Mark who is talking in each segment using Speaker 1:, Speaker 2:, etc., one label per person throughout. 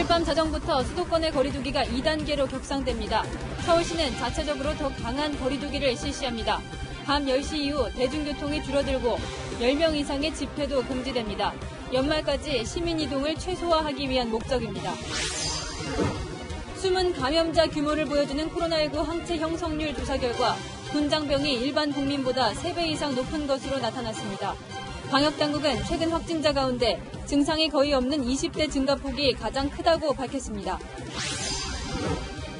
Speaker 1: 오늘 밤 자정부터 수도권의 거리두기가 2단계로 격상됩니다. 서울시는 자체적으로 더 강한 거리두기를 실시합니다. 밤 10시 이후 대중교통이 줄어들고 10명 이상의 집회도 금지됩니다. 연말까지 시민 이동을 최소화하기 위한 목적입니다. 숨은 감염자 규모를 보여주는 코로나19 항체 형성률 조사 결과 군장병이 일반 국민보다 3배 이상 높은 것으로 나타났습니다. 방역당국은 최근 확진자 가운데 증상이 거의 없는 20대 증가폭이 가장 크다고 밝혔습니다.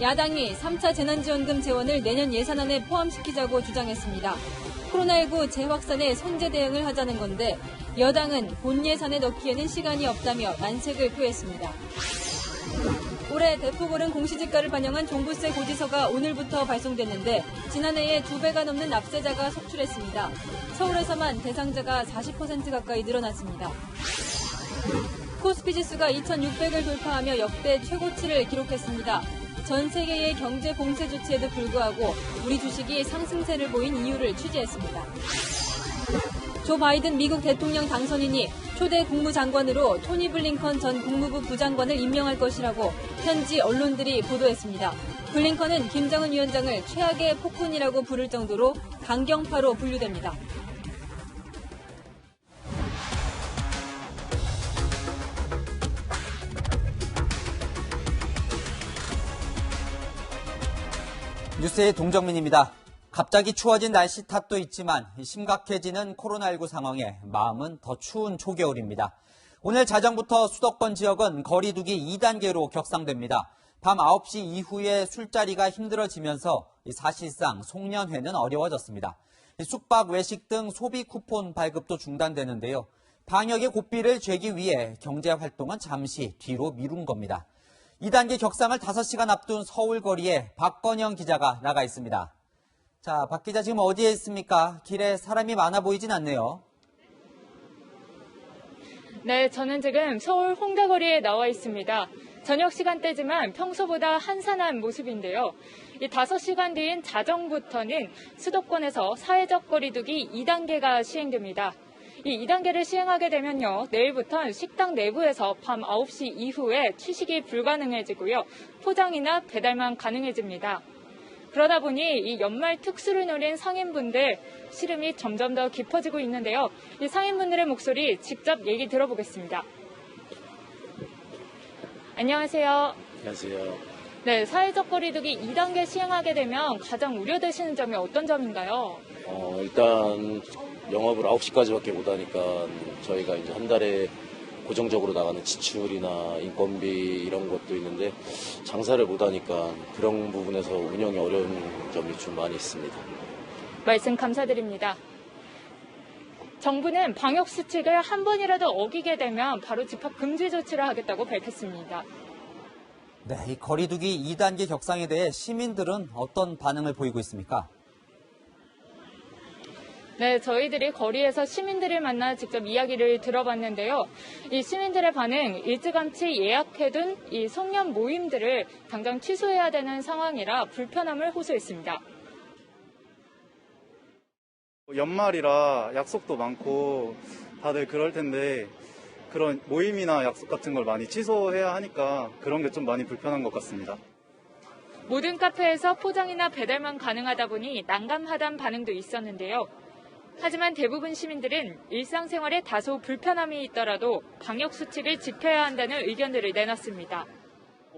Speaker 1: 야당이 3차 재난지원금 재원을 내년 예산안에 포함시키자고 주장했습니다. 코로나19 재확산에 선제 대응을 하자는 건데 여당은 본 예산에 넣기에는 시간이 없다며 난색을 표했습니다. 올해 대폭 오른 공시지가를 반영한 종부세 고지서가 오늘부터 발송됐는데 지난해에 2배가 넘는 납세자가 속출했습니다. 서울에서만 대상자가 40% 가까이 늘어났습니다. 코스피 지수가 2,600을 돌파하며 역대 최고치를 기록했습니다. 전 세계의 경제 봉쇄 조치에도 불구하고 우리 주식이 상승세를 보인 이유를 취재했습니다. 조 바이든 미국 대통령 당선인이 초대 국무장관으로 토니 블링컨 전 국무부 부장관을 임명할 것이라고 현지 언론들이 보도했습니다. 블링컨은 김정은 위원장을 최악의 폭군이라고 부를 정도로 강경파로 분류됩니다.
Speaker 2: 뉴스의 동정민입니다. 갑자기 추워진 날씨 탓도 있지만 심각해지는 코로나19 상황에 마음은 더 추운 초겨울입니다. 오늘 자정부터 수도권 지역은 거리두기 2단계로 격상됩니다. 밤 9시 이후에 술자리가 힘들어지면서 사실상 송년회는 어려워졌습니다. 숙박, 외식 등 소비 쿠폰 발급도 중단되는데요. 방역의 고삐를 죄기 위해 경제활동은 잠시 뒤로 미룬 겁니다. 2단계 격상을 5시간 앞둔 서울 거리에 박건영 기자가 나가 있습니다. 자, 박 기자 지금 어디에 있습니까? 길에 사람이 많아 보이진 않네요.
Speaker 3: 네, 저는 지금 서울 홍대거리에 나와 있습니다. 저녁 시간대지만 평소보다 한산한 모습인데요. 이 5시간 뒤인 자정부터는 수도권에서 사회적 거리두기 2단계가 시행됩니다. 이 2단계를 시행하게 되면요, 내일부터는 식당 내부에서 밤 9시 이후에 취식이 불가능해지고요, 포장이나 배달만 가능해집니다. 그러다 보니 이 연말 특수를 노린 상인분들 시름이 점점 더 깊어지고 있는데요. 이 상인분들의 목소리 직접 얘기 들어보겠습니다. 안녕하세요.
Speaker 4: 안녕하세요.
Speaker 3: 네, 사회적 거리두기 2단계 시행하게 되면 가장 우려되시는 점이 어떤 점인가요?
Speaker 4: 일단 영업을 9시까지밖에 못 하니까 저희가 이제 한 달에 고정적으로 나가는 지출이나 인건비 이런 것도 있는데 장사를 못 하니까 그런 부분에서 운영이 어려운 점이 좀 많이 있습니다.
Speaker 3: 말씀 감사드립니다. 정부는 방역 수칙을 한 번이라도 어기게 되면 바로 집합 금지 조치를 하겠다고 밝혔습니다.
Speaker 2: 네, 이 거리두기 2단계 격상에 대해 시민들은 어떤 반응을 보이고 있습니까?
Speaker 3: 네, 저희들이 거리에서 시민들을 만나 직접 이야기를 들어봤는데요. 이 시민들의 반응, 일찌감치 예약해둔 이 송년 모임들을 당장 취소해야 되는 상황이라 불편함을 호소했습니다.
Speaker 5: 연말이라 약속도 많고 다들 그럴 텐데 그런 모임이나 약속 같은 걸 많이 취소해야 하니까 그런 게 좀 많이 불편한 것 같습니다.
Speaker 3: 모든 카페에서 포장이나 배달만 가능하다 보니 난감하다는 반응도 있었는데요. 하지만 대부분 시민들은 일상생활에 다소 불편함이 있더라도 방역 수칙을 지켜야 한다는 의견들을 내놨습니다.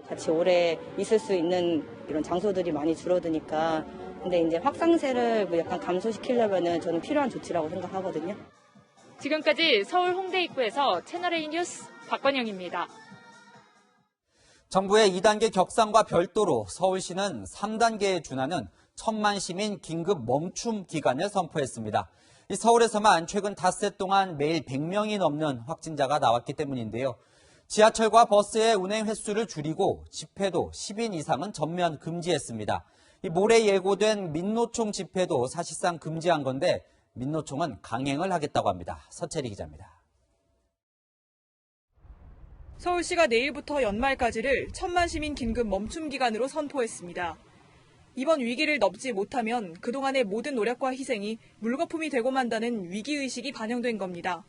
Speaker 6: 같이 오래 있을 수 있는 이런 장소들이 많이 줄어드니까 근데 이제 확산세를 약간 감소시키려면은 저는 필요한 조치라고 생각하거든요.
Speaker 3: 지금까지 서울 홍대 입구에서 채널A 뉴스 박건영입니다.
Speaker 2: 정부의 2단계 격상과 별도로 서울시는 3단계에 준하는 1,000만 시민 긴급 멈춤 기간을 선포했습니다. 이 서울에서만 최근 닷새 동안 매일 100명이 넘는 확진자가 나왔기 때문인데요. 지하철과 버스의 운행 횟수를 줄이고 집회도 10인 이상은 전면 금지했습니다. 이 모레 예고된 민노총 집회도 사실상 금지한 건데 민노총은 강행을 하겠다고 합니다. 서채리 기자입니다.
Speaker 7: 서울시가 내일부터 연말까지를 1,000만 시민 긴급 멈춤 기간으로 선포했습니다. 이번 위기를 넘지 못하면 그동안의 모든 노력과 희생이 물거품이 되고 만다는 위기의식이 반영된 겁니다.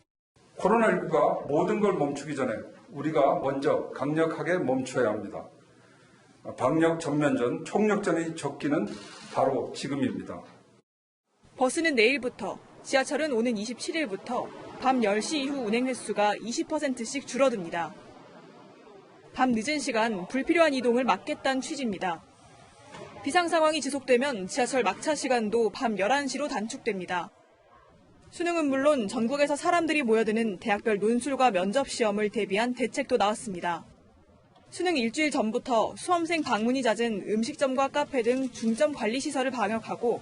Speaker 8: 코로나19가 모든 걸 멈추기 전에 우리가 먼저 강력하게 멈춰야 합니다. 방역 전면전, 총력전의 적기는 바로 지금입니다.
Speaker 7: 버스는 내일부터, 지하철은 오는 27일부터 밤 10시 이후 운행 횟수가 20%씩 줄어듭니다. 밤 늦은 시간 불필요한 이동을 막겠다는 취지입니다. 비상 상황이 지속되면 지하철 막차 시간도 밤 11시로 단축됩니다. 수능은 물론 전국에서 사람들이 모여드는 대학별 논술과 면접 시험을 대비한 대책도 나왔습니다. 수능 일주일 전부터 수험생 방문이 잦은 음식점과 카페 등 중점 관리 시설을 방역하고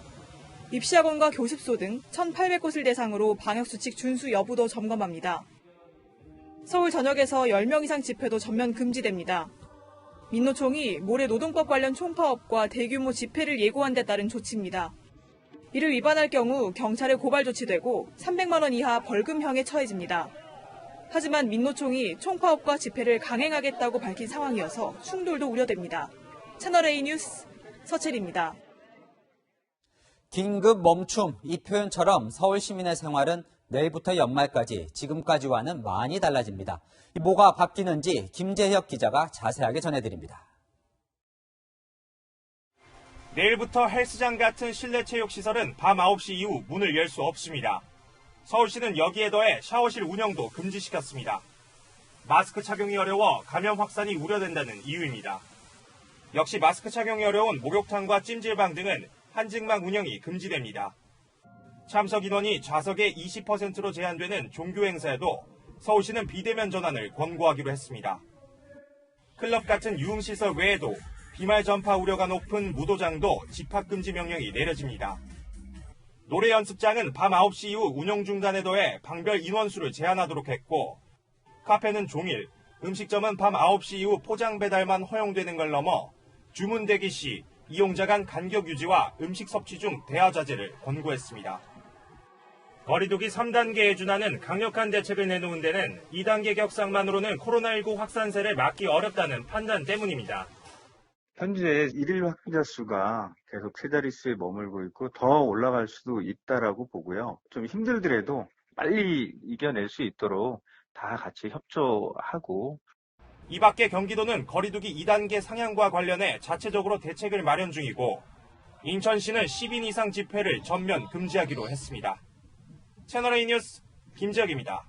Speaker 7: 입시학원과 교습소 등 1,800곳을 대상으로 방역수칙 준수 여부도 점검합니다. 서울 전역에서 10명 이상 집회도 전면 금지됩니다. 민노총이 모레 노동법 관련 총파업과 대규모 집회를 예고한 데 따른 조치입니다. 이를 위반할 경우 경찰에 고발 조치되고 300만 원 이하 벌금형에 처해집니다. 하지만 민노총이 총파업과 집회를 강행하겠다고 밝힌 상황이어서 충돌도 우려됩니다. 채널A 뉴스 서채리입니다.
Speaker 2: 긴급 멈춤, 이 표현처럼 서울 시민의 생활은 내일부터 연말까지 지금까지와는 많이 달라집니다. 뭐가 바뀌는지 김재혁 기자가 자세하게 전해드립니다.
Speaker 9: 내일부터 헬스장 같은 실내 체육시설은 밤 9시 이후 문을 열 수 없습니다. 서울시는 여기에 더해 샤워실 운영도 금지시켰습니다. 마스크 착용이 어려워 감염 확산이 우려된다는 이유입니다. 역시 마스크 착용이 어려운 목욕탕과 찜질방 등은 한증막 운영이 금지됩니다. 참석 인원이 좌석의 20%로 제한되는 종교 행사에도 서울시는 비대면 전환을 권고하기로 했습니다. 클럽 같은 유흥시설 외에도 비말 전파 우려가 높은 무도장도 집합금지 명령이 내려집니다. 노래 연습장은 밤 9시 이후 운영 중단에 더해 방별 인원수를 제한하도록 했고, 카페는 종일, 음식점은 밤 9시 이후 포장 배달만 허용되는 걸 넘어 주문 대기 시 이용자 간 간격 유지와 음식 섭취 중 대화 자제를 권고했습니다. 거리두기 3단계에 준하는 강력한 대책을 내놓은 데는 2단계 격상만으로는 코로나19 확산세를 막기 어렵다는 판단 때문입니다.
Speaker 10: 현재 일일 확진자 수가 계속 세 자릿수에 머물고 있고 더 올라갈 수도 있다라고 보고요. 좀 힘들더라도 빨리 이겨낼 수 있도록 다 같이 협조하고.
Speaker 9: 이 밖에 경기도는 거리두기 2단계 상향과 관련해 자체적으로 대책을 마련 중이고, 인천시는 10인 이상 집회를 전면 금지하기로 했습니다. 채널A 뉴스 김재혁입니다.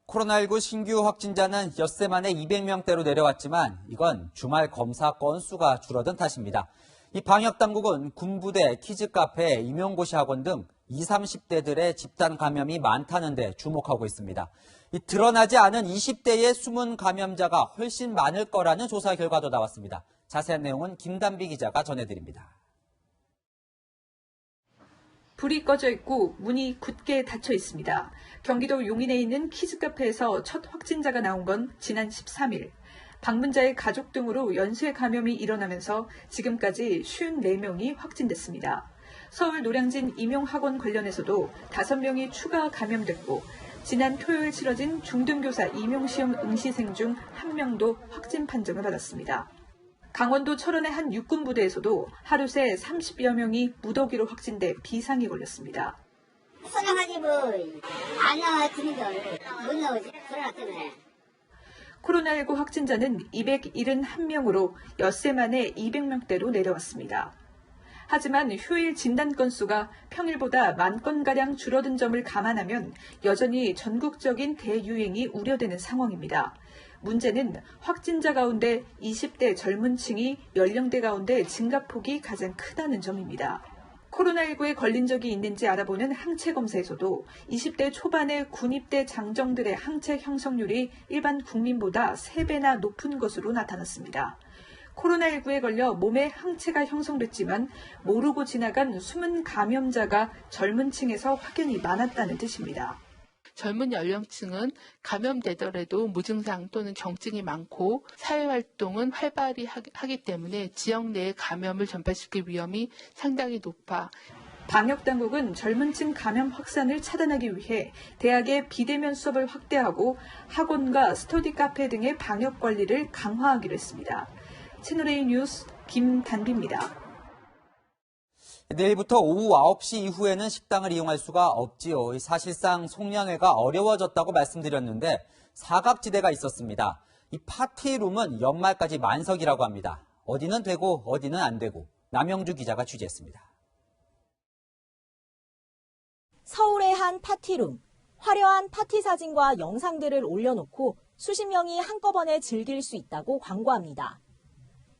Speaker 2: 코로나19 신규 확진자는 엿새 만에 200명대로 내려왔지만 이건 주말 검사 건수가 줄어든 탓입니다. 이 방역당국은 군부대, 키즈카페, 임용고시 학원 등 20, 30대들의 집단 감염이 많다는 데 주목하고 있습니다. 이 드러나지 않은 20대의 숨은 감염자가 훨씬 많을 거라는 조사 결과도 나왔습니다. 자세한 내용은 김단비 기자가 전해드립니다.
Speaker 11: 불이 꺼져 있고 문이 굳게 닫혀 있습니다. 경기도 용인에 있는 키즈카페에서 첫 확진자가 나온 건 지난 13일. 방문자의 가족 등으로 연쇄 감염이 일어나면서 지금까지 54명이 확진됐습니다. 서울 노량진 임용학원 관련해서도 5명이 추가 감염됐고, 지난 토요일 치러진 중등교사 임용시험 응시생 중 1명도 확진 판정을 받았습니다. 강원도 철원의 한 육군부대에서도 하루 새 30여 명이 무더기로 확진돼 비상이 걸렸습니다.
Speaker 12: 선양하지 안 나와주니까 못 나오지, 코로나 때문에.
Speaker 11: 코로나19 확진자는 271명으로 엿새 만에 200명대로 내려왔습니다. 하지만 휴일 진단 건수가 평일보다 10,000건가량 줄어든 점을 감안하면 여전히 전국적인 대유행이 우려되는 상황입니다. 문제는 확진자 가운데 20대 젊은 층이 연령대 가운데 증가폭이 가장 크다는 점입니다. 코로나19에 걸린 적이 있는지 알아보는 항체 검사에서도 20대 초반의 군입대 장정들의 항체 형성률이 일반 국민보다 3배나 높은 것으로 나타났습니다. 코로나19에 걸려 몸에 항체가 형성됐지만 모르고 지나간 숨은 감염자가 젊은 층에서 확연히 많았다는 뜻입니다.
Speaker 13: 젊은 연령층은 감염되더라도 무증상 또는 경증이 많고 사회활동은 활발히 하기 때문에 지역 내에 감염을 전파시킬 위험이 상당히 높아.
Speaker 11: 방역당국은 젊은 층 감염 확산을 차단하기 위해 대학의 비대면 수업을 확대하고 학원과 스터디 카페 등의 방역 관리를 강화하기로 했습니다. 채널A 뉴스 김단비입니다.
Speaker 2: 내일부터 오후 9시 이후에는 식당을 이용할 수가 없지요. 사실상 송년회가 어려워졌다고 말씀드렸는데 사각지대가 있었습니다. 이 파티룸은 연말까지 만석이라고 합니다. 어디는 되고 어디는 안 되고. 남영주 기자가 취재했습니다.
Speaker 14: 서울의 한 파티룸. 화려한 파티 사진과 영상들을 올려놓고 수십 명이 한꺼번에 즐길 수 있다고 광고합니다.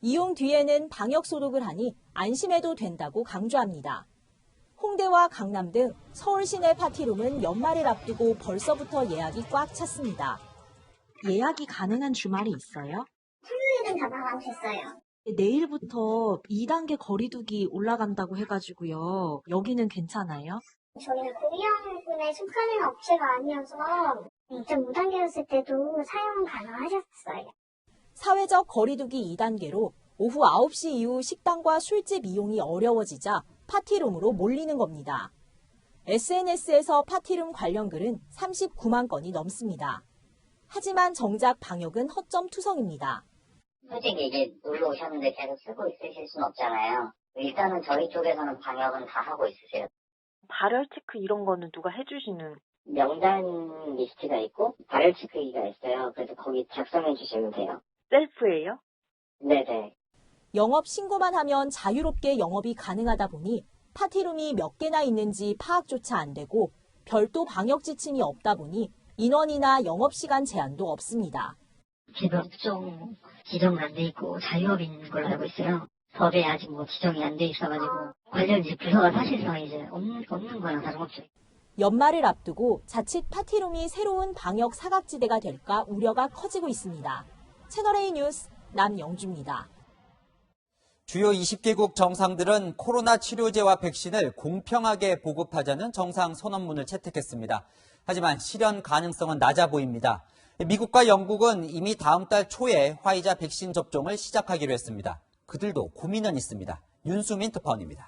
Speaker 14: 이용 뒤에는 방역 소독을 하니 안심해도 된다고 강조합니다. 홍대와 강남 등 서울 시내 파티룸은 연말을 앞두고 벌써부터 예약이 꽉 찼습니다. 예약이 가능한 주말이 있어요?
Speaker 12: 토요일은 다 마감됐어요.
Speaker 14: 내일부터 2단계 거리두기 올라간다고 해가지고요. 여기는 괜찮아요?
Speaker 12: 저희는 고위험군에 속하는 업체가 아니어서 2.5단계였을 때도 사용 가능하셨어요.
Speaker 14: 사회적 거리두기 2단계로 오후 9시 이후 식당과 술집 이용이 어려워지자 파티룸으로 몰리는 겁니다. SNS에서 파티룸 관련 글은 39만 건이 넘습니다. 하지만 정작 방역은 허점투성입니다.
Speaker 12: 솔직히 이게 놀러 오셨는데 계속 쓰고 있으실 순 없잖아요. 일단은 저희 쪽에서는 방역은 다 하고 있으세요.
Speaker 15: 발열 체크 이런 거는 누가 해주시는?
Speaker 12: 명단 리스트가 있고 발열 체크기가 있어요. 그래서 거기 작성해 주시면 돼요.
Speaker 15: 셀프예요?
Speaker 12: 네네.
Speaker 14: 영업 신고만 하면 자유롭게 영업이 가능하다 보니 파티룸이 몇 개나 있는지 파악조차 안 되고 별도 방역 지침이 없다 보니 인원이나 영업시간 제한도 없습니다.
Speaker 12: 개별업종 지정은 안 돼 있고 자유업인 걸로 알고 있어요. 법에 아직 지정이 안 돼 있어가지고 관련 이제 부서가 사실상 이제 없는 거랑 다름없죠.
Speaker 14: 연말을 앞두고 자칫 파티룸이 새로운 방역 사각지대가 될까 우려가 커지고 있습니다. 채널A 뉴스 남영주입니다.
Speaker 2: 주요 20개국 정상들은 코로나 치료제와 백신을 공평하게 보급하자는 정상 선언문을 채택했습니다. 하지만 실현 가능성은 낮아 보입니다. 미국과 영국은 이미 다음 달 초에 화이자 백신 접종을 시작하기로 했습니다. 그들도 고민은 있습니다. 윤수민 특파원입니다.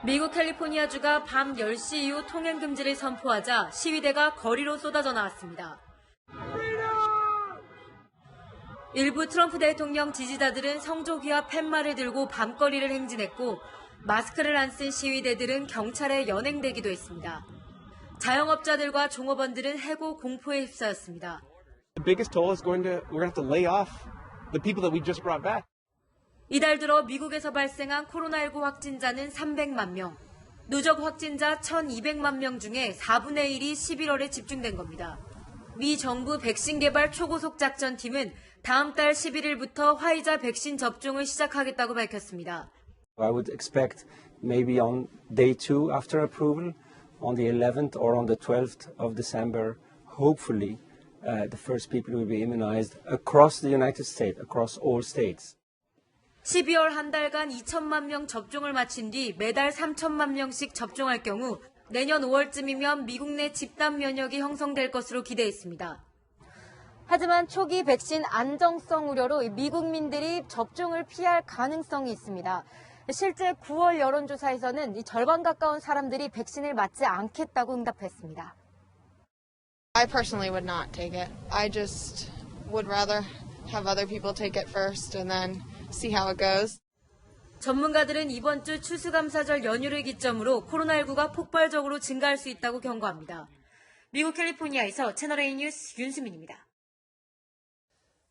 Speaker 1: 미국 캘리포니아주가 밤 10시 이후 통행 금지를 선포하자 시위대가 거리로 쏟아져 나왔습니다. 일부 트럼프 대통령 지지자들은 성조기와 팻말을 들고 밤거리를 행진했고 마스크를 안 쓴 시위대들은 경찰에 연행되기도 했습니다. 자영업자들과 종업원들은 해고 공포에 휩싸였습니다.
Speaker 16: The biggest toll is we're going to have to lay off the people that we just brought back.
Speaker 1: 이달 들어 미국에서 발생한 코로나19 확진자는 300만 명, 누적 확진자 1,200만 명 중에 4분의 1이 11월에 집중된 겁니다. 미 정부 백신 개발 초고속 작전팀은 다음 달 11일부터 화이자 백신 접종을 시작하겠다고 밝혔습니다.
Speaker 17: I would expect maybe on day 2 after approval, on the 11th or on the 12th of December, hopefully the first people will be immunized across the United States, across all states.
Speaker 1: 12월 한 달간 2천만 명 접종을 마친 뒤 매달 3천만 명씩 접종할 경우 내년 5월쯤이면 미국 내 집단 면역이 형성될 것으로 기대했습니다. 하지만 초기 백신 안정성 우려로 미국민들이 접종을 피할 가능성이 있습니다. 실제 9월 여론조사에서는 절반 가까운 사람들이 백신을 맞지 않겠다고 응답했습니다.
Speaker 18: I personally would not take it. I just would rather have other people take it first and then see how it goes.
Speaker 1: 전문가들은 이번 주 추수감사절 연휴를 기점으로 코로나19가 폭발적으로 증가할 수 있다고 경고합니다. 미국 캘리포니아에서 채널A 뉴스 윤수민입니다.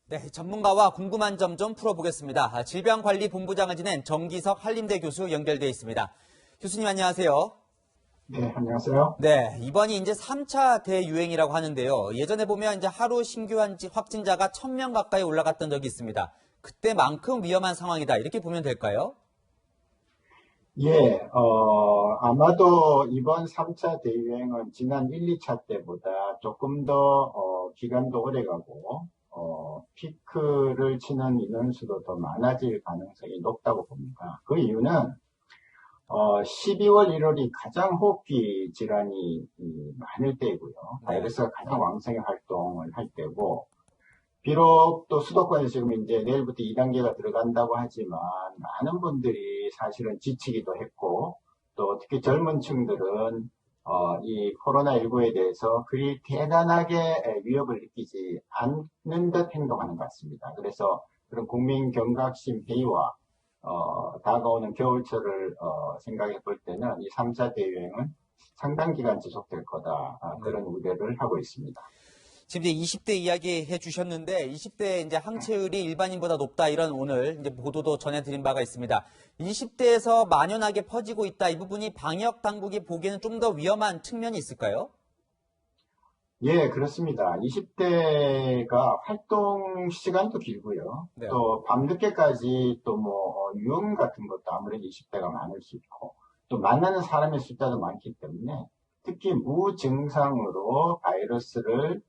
Speaker 2: 네, 전문가와 궁금한 점 좀 풀어보겠습니다. 질병관리본부장을 지낸 정기석 한림대 교수 연결돼 있습니다. 교수님 안녕하세요.
Speaker 19: 네, 안녕하세요.
Speaker 2: 네, 이번이 이제 3차 대유행이라고 하는데요. 예전에 보면 이제 하루 신규 확진자가 1,000명 가까이 올라갔던 적이 있습니다. 그때만큼 위험한 상황이다. 이렇게 보면 될까요?
Speaker 19: 예, 아마도 이번 3차 대유행은 지난 1, 2차 때보다 조금 더 기간도 오래가고 피크를 치는 인원수도 더 많아질 가능성이 높다고 봅니다. 그 이유는 12월, 1월이 가장 호흡기 질환이 많을 때이고요. 바이러스가 가장 왕성히 활동을 할 때고, 비록 또 수도권에서 지금 이제 내일부터 2단계가 들어간다고 하지만 많은 분들이 사실은 지치기도 했고, 또 특히 젊은 층들은 이 코로나19에 대해서 그리 대단하게 위협을 느끼지 않는 듯 행동하는 것 같습니다. 그래서 그런 국민 경각심 회의와 다가오는 겨울철을 생각해 볼 때는 이 3차 대유행은 상당 기간 지속될 거다. 그런 우려를 하고 있습니다.
Speaker 2: 지금 이제 20대 이야기 해주셨는데 20대 이제 항체율이 일반인보다 높다 이런 오늘 이제 보도도 전해드린 바가 있습니다. 20대에서 만연하게 퍼지고 있다. 이 부분이 방역 당국이 보기에는 좀 더 위험한 측면이 있을까요?
Speaker 19: 예, 그렇습니다. 20대가 활동 시간도 길고요.
Speaker 2: 네.
Speaker 19: 또 밤늦게까지 또 유흥 같은 것도 아무래도 20대가 많을 수 있고 또 만나는 사람의 숫자도 많기 때문에 특히 무증상으로 바이러스를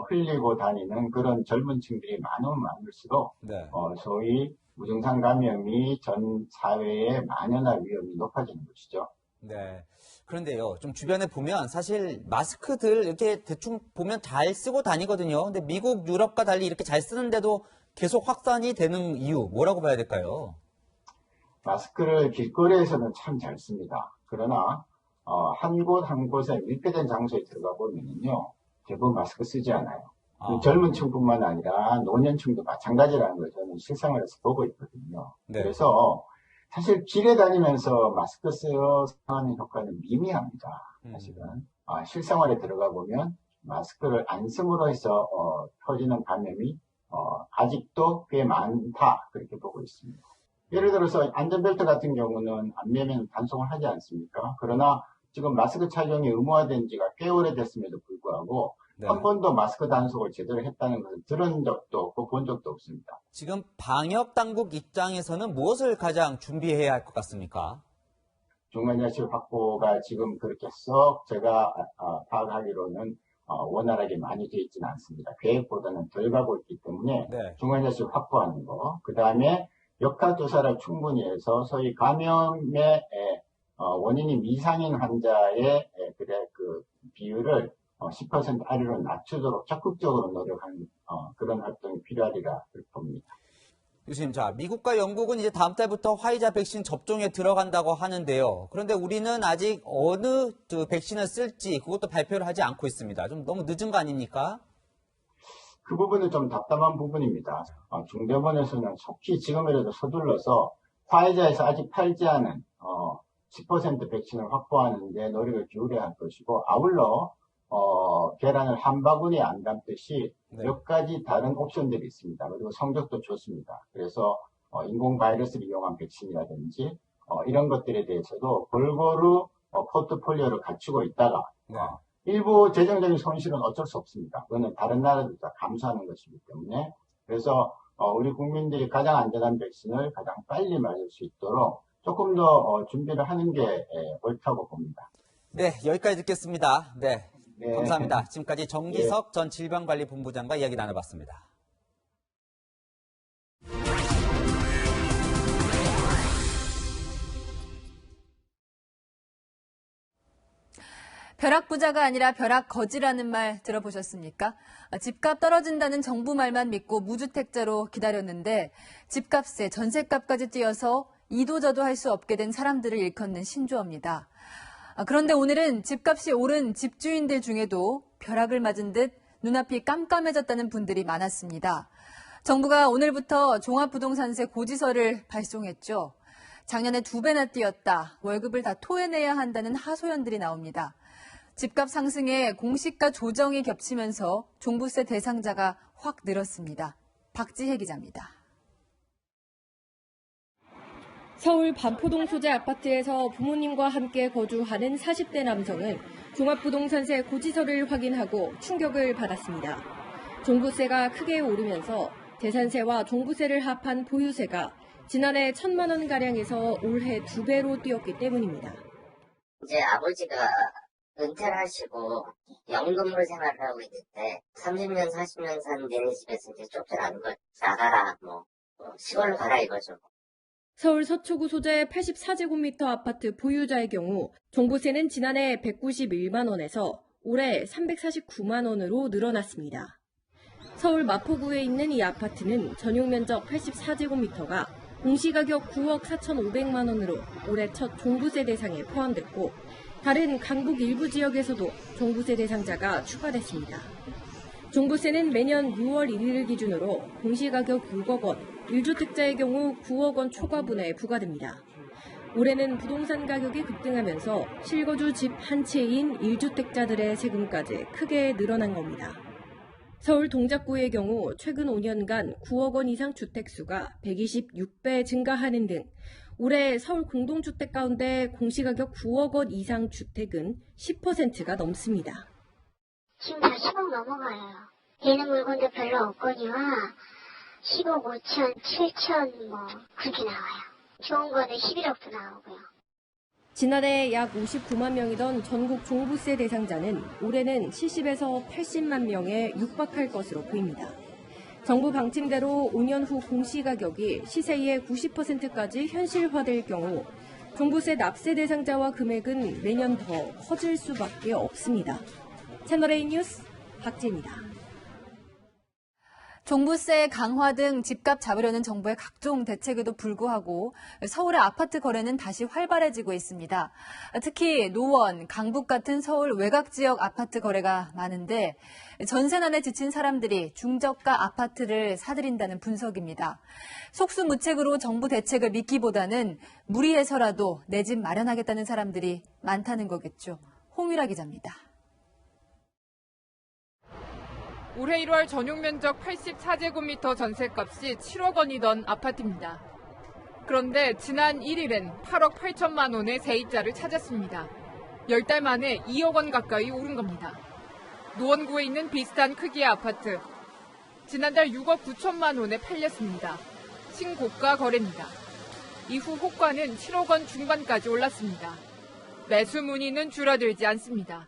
Speaker 19: 흘리고 다니는 그런 젊은 층들이 많으면 많을수록
Speaker 2: 네.
Speaker 19: 소위 무증상 감염이 전 사회에 만연할 위험이 높아지는 것이죠.
Speaker 2: 네. 그런데요, 좀 주변에 보면 사실 마스크들 이렇게 대충 보면 잘 쓰고 다니거든요. 근데 미국, 유럽과 달리 이렇게 잘 쓰는데도 계속 확산이 되는 이유, 뭐라고 봐야 될까요?
Speaker 19: 마스크를 길거리에서는 참 잘 씁니다. 그러나 한 곳 한 곳에 밀폐된 장소에 들어가 보면요, 대부분 마스크 쓰지 않아요. 젊은 층뿐만 아니라 노년층도 마찬가지라는 걸 저는 실생활에서 보고 있거든요.
Speaker 2: 네.
Speaker 19: 그래서 사실 길에 다니면서 마스크 사용하는 효과는 미미합니다. 사실은 실생활에 들어가 보면 마스크를 안 씀으로 해서 퍼지는 감염이 아직도 꽤 많다 그렇게 보고 있습니다. 예를 들어서 안전벨트 같은 경우는 안 매면 단속을 하지 않습니까? 그러나 지금 마스크 착용이 의무화된 지가 꽤 오래됐음에도 불구하고
Speaker 2: 네.
Speaker 19: 한 번도 마스크 단속을 제대로 했다는 것을 들은 적도 없고 본 적도 없습니다.
Speaker 2: 지금 방역 당국 입장에서는 무엇을 가장 준비해야 할 것 같습니까?
Speaker 19: 중간야실 확보가 지금 그렇게 썩 제가 파악하기로는 원활하게 많이 되어 있지는 않습니다. 계획보다는 덜 가고 있기 때문에
Speaker 2: 네.
Speaker 19: 중간야실 확보하는 거, 그 다음에 역할조사를 충분히 해서 소위 감염의 원인이 미상인 환자의 그 비율을 10% 아래로 낮추도록 적극적으로 노력하는 그런 활동이 필요하리라 봅니다.
Speaker 2: 교수님, 자, 미국과 영국은 이제 다음 달부터 화이자 백신 접종에 들어간다고 하는데요. 그런데 우리는 아직 어느 백신을 쓸지 그것도 발표를 하지 않고 있습니다. 좀 너무 늦은 거 아닙니까?
Speaker 19: 그 부분은 좀 답답한 부분입니다. 중대본에서는 속히 지금이라도 서둘러서 화이자에서 아직 팔지 않은 10% 백신을 확보하는 데 노력을 기울여야 할 것이고, 아울러 계란을 한 바구니에 안 담듯이 몇 가지 다른 옵션들이 있습니다. 그리고 성적도 좋습니다. 그래서 인공 바이러스를 이용한 백신이라든지 이런 것들에 대해서도 골고루 포트폴리오를 갖추고 있다가 일부 재정적인 손실은 어쩔 수 없습니다. 그거는 다른 나라들 다 감수하는 것이기 때문에, 그래서 우리 국민들이 가장 안전한 백신을 가장 빨리 맞을 수 있도록 조금 더 준비를 하는 게 옳다고 봅니다.
Speaker 2: 네, 여기까지 듣겠습니다. 네,
Speaker 19: 네.
Speaker 2: 감사합니다. 지금까지 정기석 전 질병관리본부장과 이야기 나눠봤습니다.
Speaker 1: 벼락부자가 아니라 벼락거지라는 말 들어보셨습니까? 집값 떨어진다는 정부 말만 믿고 무주택자로 기다렸는데 집값에 전셋값까지 뛰어서 이도저도 할 수 없게 된 사람들을 일컫는 신조어입니다. 그런데 오늘은 집값이 오른 집주인들 중에도 벼락을 맞은 듯 눈앞이 깜깜해졌다는 분들이 많았습니다. 정부가 오늘부터 종합부동산세 고지서를 발송했죠. 작년에 2배나 뛰었다. 월급을 다 토해내야 한다는 하소연들이 나옵니다. 집값 상승에 공시가 조정이 겹치면서 종부세 대상자가 확 늘었습니다. 박지혜 기자입니다. 서울 반포동 소재 아파트에서 부모님과 함께 거주하는 40대 남성은 종합부동산세 고지서를 확인하고 충격을 받았습니다. 종부세가 크게 오르면서 대산세와 종부세를 합한 보유세가 지난해 1,000만 원가량에서 올해 2배로 뛰었기 때문입니다.
Speaker 20: 이제 아버지가 은퇴를 하시고 연금으로 생활을 하고 있는데 30년, 40년 산 내내 집에서 이제 쫓겨나는 걸 나가라, 시골로 가라 이거죠.
Speaker 1: 서울 서초구 소재 84제곱미터 아파트 보유자의 경우 종부세는 지난해 191만 원에서 올해 349만 원으로 늘어났습니다. 서울 마포구에 있는 이 아파트는 전용 면적 84제곱미터가 공시가격 9억 4,500만 원으로 올해 첫 종부세 대상에 포함됐고 다른 강북 일부 지역에서도 종부세 대상자가 추가됐습니다. 종부세는 매년 6월 1일 기준으로 공시가격 6억 원,
Speaker 21: 1주택자의 경우 9억 원 초과분에 부과됩니다. 올해는 부동산 가격이 급등하면서 실거주 집 한 채인 1주택자들의 세금까지 크게 늘어난 겁니다. 서울 동작구의 경우 최근 5년간 9억 원 이상 주택수가 126배 증가하는 등 올해 서울 공동주택 가운데 공시가격 9억 원 이상 주택은 10%가 넘습니다.
Speaker 12: 지금 다 10억 넘어가요. 되는 물건도 별로 없거니와 10억 5천, 7천 뭐 그렇게 나와요. 좋은 거는 11억도 나오고요.
Speaker 21: 지난해 약 59만 명이던 전국 종부세 대상자는 올해는 70에서 80만 명에 육박할 것으로 보입니다. 정부 방침대로 5년 후 공시가격이 시세의 90%까지 현실화될 경우 종부세 납세 대상자와 금액은 매년 더 커질 수밖에 없습니다. 채널A 뉴스 박지입니다.
Speaker 1: 종부세 강화 등 집값 잡으려는 정부의 각종 대책에도 불구하고 서울의 아파트 거래는 다시 활발해지고 있습니다. 특히 노원, 강북 같은 서울 외곽 지역 아파트 거래가 많은데 전세난에 지친 사람들이 중저가 아파트를 사들인다는 분석입니다. 속수무책으로 정부 대책을 믿기보다는 무리해서라도 내 집 마련하겠다는 사람들이 많다는 거겠죠. 홍유라 기자입니다.
Speaker 3: 올해 1월 전용 면적 84제곱미터 전셋값이 7억 원이던 아파트입니다. 그런데 지난 1일엔 8억 8천만 원의 세입자를 찾았습니다. 10달 만에 2억 원 가까이 오른 겁니다. 노원구에 있는 비슷한 크기의 아파트. 지난달 6억 9천만 원에 팔렸습니다. 신고가 거래입니다. 이후 호가는 7억 원 중반까지 올랐습니다. 매수 문의는 줄어들지 않습니다.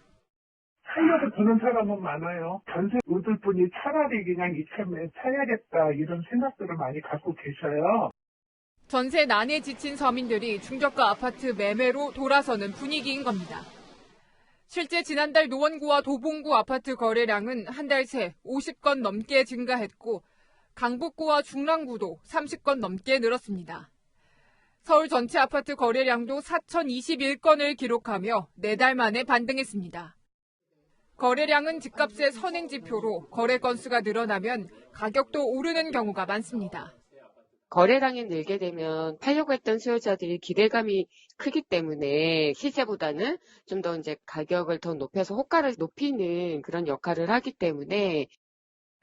Speaker 22: 살려고 드는 사람은 많아요. 전세 얻을 분이 차라리 그냥 이참에 사야겠다 이런 생각들을 많이 갖고 계셔요.
Speaker 3: 전세 난에 지친 서민들이 중저가 아파트 매매로 돌아서는 분위기인 겁니다. 실제 지난달 노원구와 도봉구 아파트 거래량은 한 달 새 50건 넘게 증가했고 강북구와 중랑구도 30건 넘게 늘었습니다. 서울 전체 아파트 거래량도 4,021건을 기록하며 4달 만에 반등했습니다. 거래량은 집값의 선행지표로 거래 건수가 늘어나면 가격도 오르는 경우가 많습니다.
Speaker 23: 거래량이 늘게 되면 팔려고 했던 수요자들이 기대감이 크기 때문에 시세보다는 좀 더 이제 가격을 더 높여서 호가를 높이는 그런 역할을 하기 때문에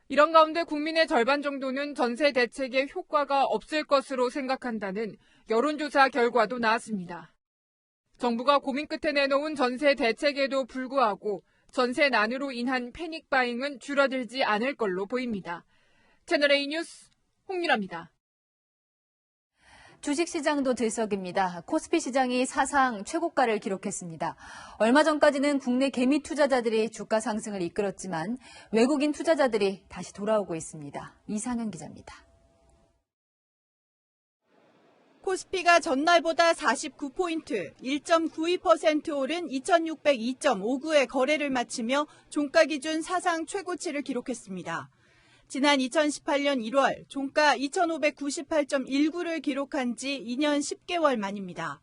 Speaker 3: 이런 가운데 국민의 절반 정도는 전세 대책에 효과가 없을 것으로 생각한다는 여론조사 결과도 나왔습니다. 정부가 고민 끝에 내놓은 전세 대책에도 불구하고 전세난으로 인한 패닉 바잉은 줄어들지 않을 걸로 보입니다. 채널A 뉴스 홍유라입니다.
Speaker 1: 주식시장도 들썩입니다. 코스피 시장이 사상 최고가를 기록했습니다. 얼마 전까지는 국내 개미 투자자들이 주가 상승을 이끌었지만 외국인 투자자들이 다시 돌아오고 있습니다. 이상현 기자입니다.
Speaker 24: 코스피가 전날보다 49포인트, 1.92% 오른 2602.59의 거래를 마치며 종가 기준 사상 최고치를 기록했습니다. 지난 2018년 1월 종가 2598.19를 기록한 지 2년 10개월 만입니다.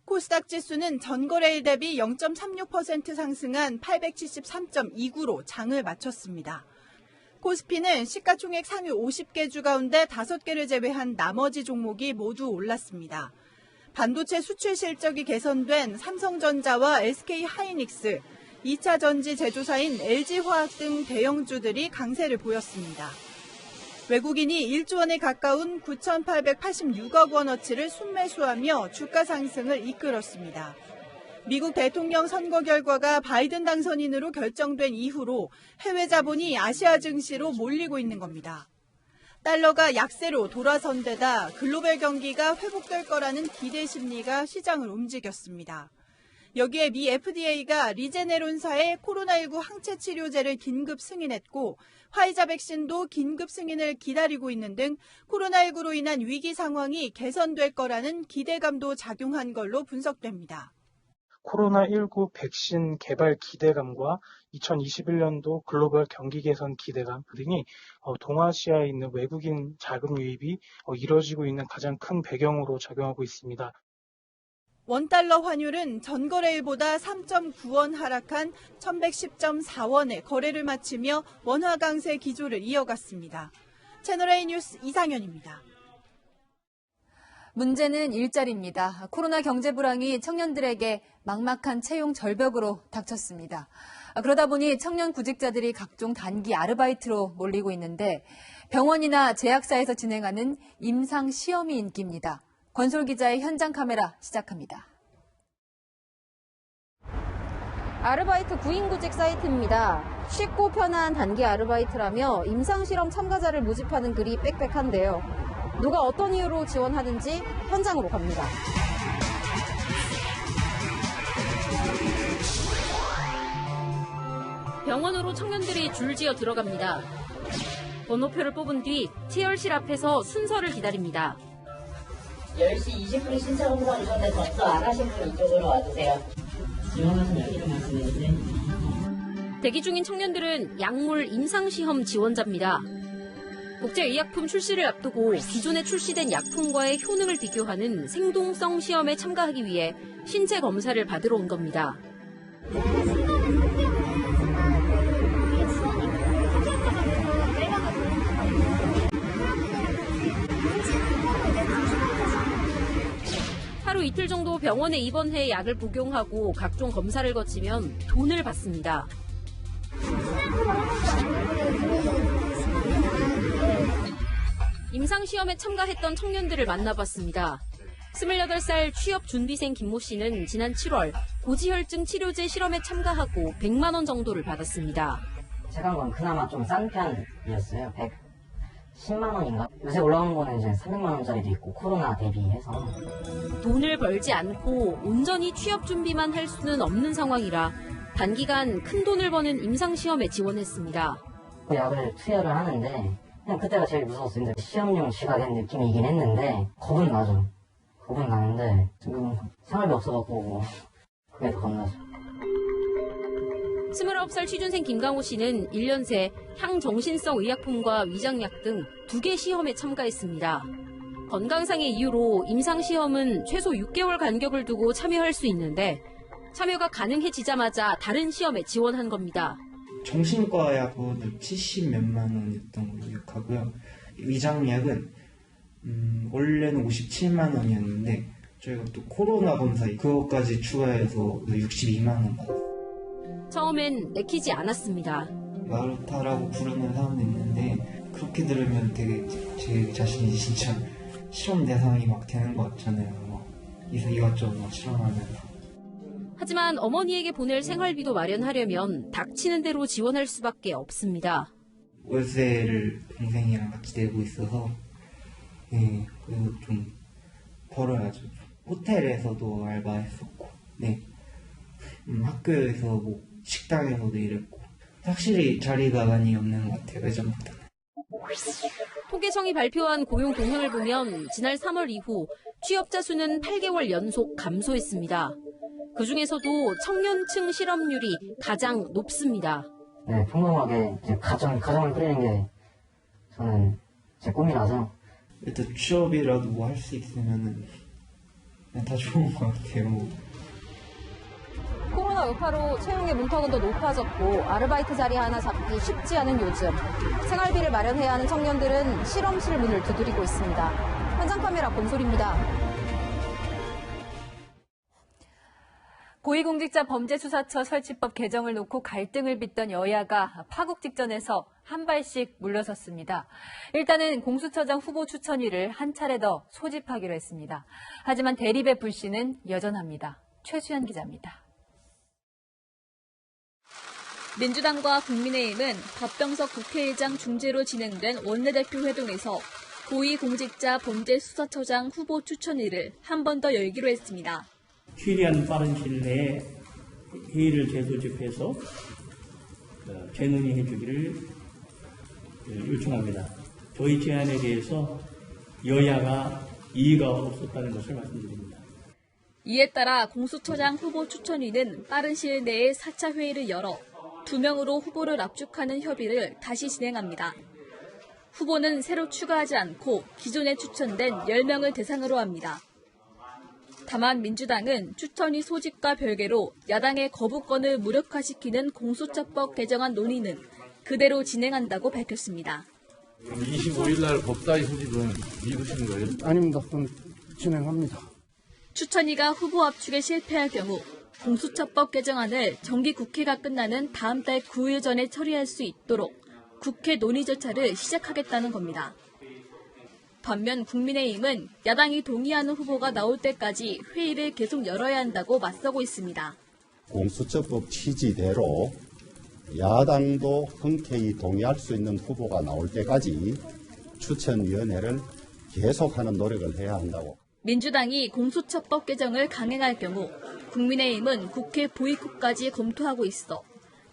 Speaker 24: 코스닥 지수는 전거래일 대비 0.36% 상승한 873.29로 장을 마쳤습니다. 코스피는 시가총액 상위 50개 주 가운데 5개를 제외한 나머지 종목이 모두 올랐습니다. 반도체 수출 실적이 개선된 삼성전자와 SK하이닉스, 2차 전지 제조사인 LG화학 등 대형주들이 강세를 보였습니다. 외국인이 1조 원에 가까운 9,886억 원어치를 순매수하며 주가 상승을 이끌었습니다. 미국 대통령 선거 결과가 바이든 당선인으로 결정된 이후로 해외 자본이 아시아 증시로 몰리고 있는 겁니다. 달러가 약세로 돌아선 데다 글로벌 경기가 회복될 거라는 기대 심리가 시장을 움직였습니다. 여기에 미 FDA가 리제네론사의 코로나19 항체 치료제를 긴급 승인했고 화이자 백신도 긴급 승인을 기다리고 있는 등 코로나19로 인한 위기 상황이 개선될 거라는 기대감도 작용한 걸로 분석됩니다.
Speaker 25: 코로나19 백신 개발 기대감과 2021년도 글로벌 경기 개선 기대감 등이 동아시아에 있는 외국인 자금 유입이 이뤄지고 있는 가장 큰 배경으로 작용하고 있습니다.
Speaker 24: 원달러 환율은 전거래일보다 3.9원 하락한 1110.4원에 거래를 마치며 원화 강세 기조를 이어갔습니다. 채널A 뉴스 이상현입니다.
Speaker 1: 문제는 일자리입니다. 코로나 경제 불황이 청년들에게 막막한 채용 절벽으로 닥쳤습니다. 그러다 보니 청년 구직자들이 각종 단기 아르바이트로 몰리고 있는데 병원이나 제약사에서 진행하는 임상 시험이 인기입니다. 권솔 기자의 현장 카메라 시작합니다.
Speaker 4: 아르바이트 구인구직 사이트입니다. 쉽고 편한 단기 아르바이트라며 임상실험 참가자를 모집하는 글이 빽빽한데요. 누가 어떤 이유로 지원하는지 현장으로 갑니다.
Speaker 5: 병원으로 청년들이 줄지어 들어갑니다. 번호표를 뽑은 뒤 치열실 앞에서 순서를 기다립니다.
Speaker 6: 10시 20분에 신차 검사 오셨는데 접수 안 하신 분 이쪽으로 와주세요. 지원하신 여기로 말씀해 주세요.
Speaker 5: 대기 중인 청년들은 약물 임상시험 지원자입니다. 국제의약품 출시를 앞두고 기존에 출시된 약품과의 효능을 비교하는 생동성 시험에 참가하기 위해 신체 검사를 받으러 온 겁니다. 하루 이틀 정도 병원에 입원해 약을 복용하고 각종 검사를 거치면 돈을 받습니다. 임상시험에 참가했던 청년들을 만나봤습니다. 28살 취업준비생 김모 씨는 지난 7월 고지혈증 치료제 실험에 참가하고 100만 원 정도를 받았습니다.
Speaker 6: 제가 한 건 그나마 좀 싼 편이었어요. 110만 원인가? 요새 올라온 거는 이제 300만 원짜리도 있고 코로나 대비해서.
Speaker 5: 돈을 벌지 않고 온전히 취업 준비만 할 수는 없는 상황이라 단기간 큰 돈을 버는 임상시험에 지원했습니다.
Speaker 6: 약을 투여를 하는데 그냥 그때가 제일 무서웠어요. 이제 시험용 지각의 느낌이긴 했는데 겁은 나죠. 겁은 나는데 지금 생활비 없어갖고 그게 더 겁나죠.
Speaker 5: 29살 취준생 김강호 씨는 1년 새 향정신성 의약품과 위장약 등 2개 시험에 참가했습니다. 건강상의 이유로 임상시험은 최소 6개월 간격을 두고 참여할 수 있는데 참여가 가능해지자마자 다른 시험에 지원한 겁니다.
Speaker 7: 정신과 약은 70 몇만 원이었던 걸로 기억하고요. 위장약은 원래는 57만 원이었는데 저희가 또 코로나 검사 그것까지 추가해서 62만 원 받았어요.
Speaker 5: 처음엔 내키지 않았습니다.
Speaker 7: 마루타라고 부르는 사람도 있는데 그렇게 들으면 되게 제 자신이 진짜 실험 대상이 막 되는 것 같잖아요. 그래서 이것저것 막 실험하면서.
Speaker 5: 하지만 어머니에게 보낼 생활비도 마련하려면 닥치는 대로 지원할 수밖에 없습니다.
Speaker 7: 월세를 동생이랑 같이 내고 있어서 네, 그래서 좀 벌어야죠. 호텔에서도 알바했었고, 네, 학교에서 뭐 식당에서도 일했고 확실히 자리가 많이 없는 것 같아요. 예전보다.
Speaker 5: 통계청이 발표한 고용 동향을 보면 지난 3월 이후 취업자 수는 8개월 연속 감소했습니다. 그중에서도 청년층 실업률이 가장 높습니다.
Speaker 6: 네, 평범하게 이제 가정을 꾸리는 게 저는 제 꿈이라서.
Speaker 7: 일단 취업이라도 뭐 할 수 있으면은 그냥 다 좋은 것 같아요.
Speaker 4: 코로나 여파로 채용의 문턱은 더 높아졌고 아르바이트 자리 하나 잡기 쉽지 않은 요즘. 생활비를 마련해야 하는 청년들은 실험실 문을 두드리고 있습니다. 현장 카메라 권솔입니다.
Speaker 1: 고위공직자 범죄수사처 설치법 개정을 놓고 갈등을 빚던 여야가 파국 직전에서 한 발씩 물러섰습니다. 일단은 공수처장 후보 추천위를 한 차례 더 소집하기로 했습니다. 하지만 대립의 불씨는 여전합니다. 최수연 기자입니다. 민주당과 국민의힘은 박병석 국회의장 중재로 진행된 원내대표 회동에서 고위공직자 범죄수사처장 후보 추천위를 한 번 더 열기로 했습니다.
Speaker 8: 최대한 빠른 시일 내에 회의를 재소집해서 재논의해 주기를 요청합니다. 저희 제안에 대해서 여야가 이의가 없었다는 것을 말씀드립니다.
Speaker 1: 이에 따라 공수처장 후보 추천위는 빠른 시일 내에 4차 회의를 열어 2명으로 후보를 압축하는 협의를 다시 진행합니다. 후보는 새로 추가하지 않고 기존에 추천된 10명을 대상으로 합니다. 다만 민주당은 추천위 소집과 별개로 야당의 거부권을 무력화시키는 공수처법 개정안 논의는 그대로 진행한다고 밝혔습니다.
Speaker 26: 25일 날 법사위 소집은 미루시는 거예요?
Speaker 27: 아닙니다. 그럼
Speaker 9: 진행합니다.
Speaker 10: 추천위가 후보 압축에 실패할 경우 공수처법 개정안을 정기 국회가 끝나는 다음 달 9일 전에 처리할 수 있도록 국회 논의 절차를 시작하겠다는 겁니다. 반면 국민의힘은 야당이 동의하는 후보가 나올 때까지 회의를 계속 열어야 한다고 맞서고 있습니다.
Speaker 11: 공수처법 취지대로 야당도 흔쾌히 동의할 수 있는 후보가 나올 때까지 추천위원회를 계속하는 노력을 해야 한다고.
Speaker 10: 민주당이 공수처법 개정을 강행할 경우 국민의힘은 국회 보이콧까지 검토하고 있어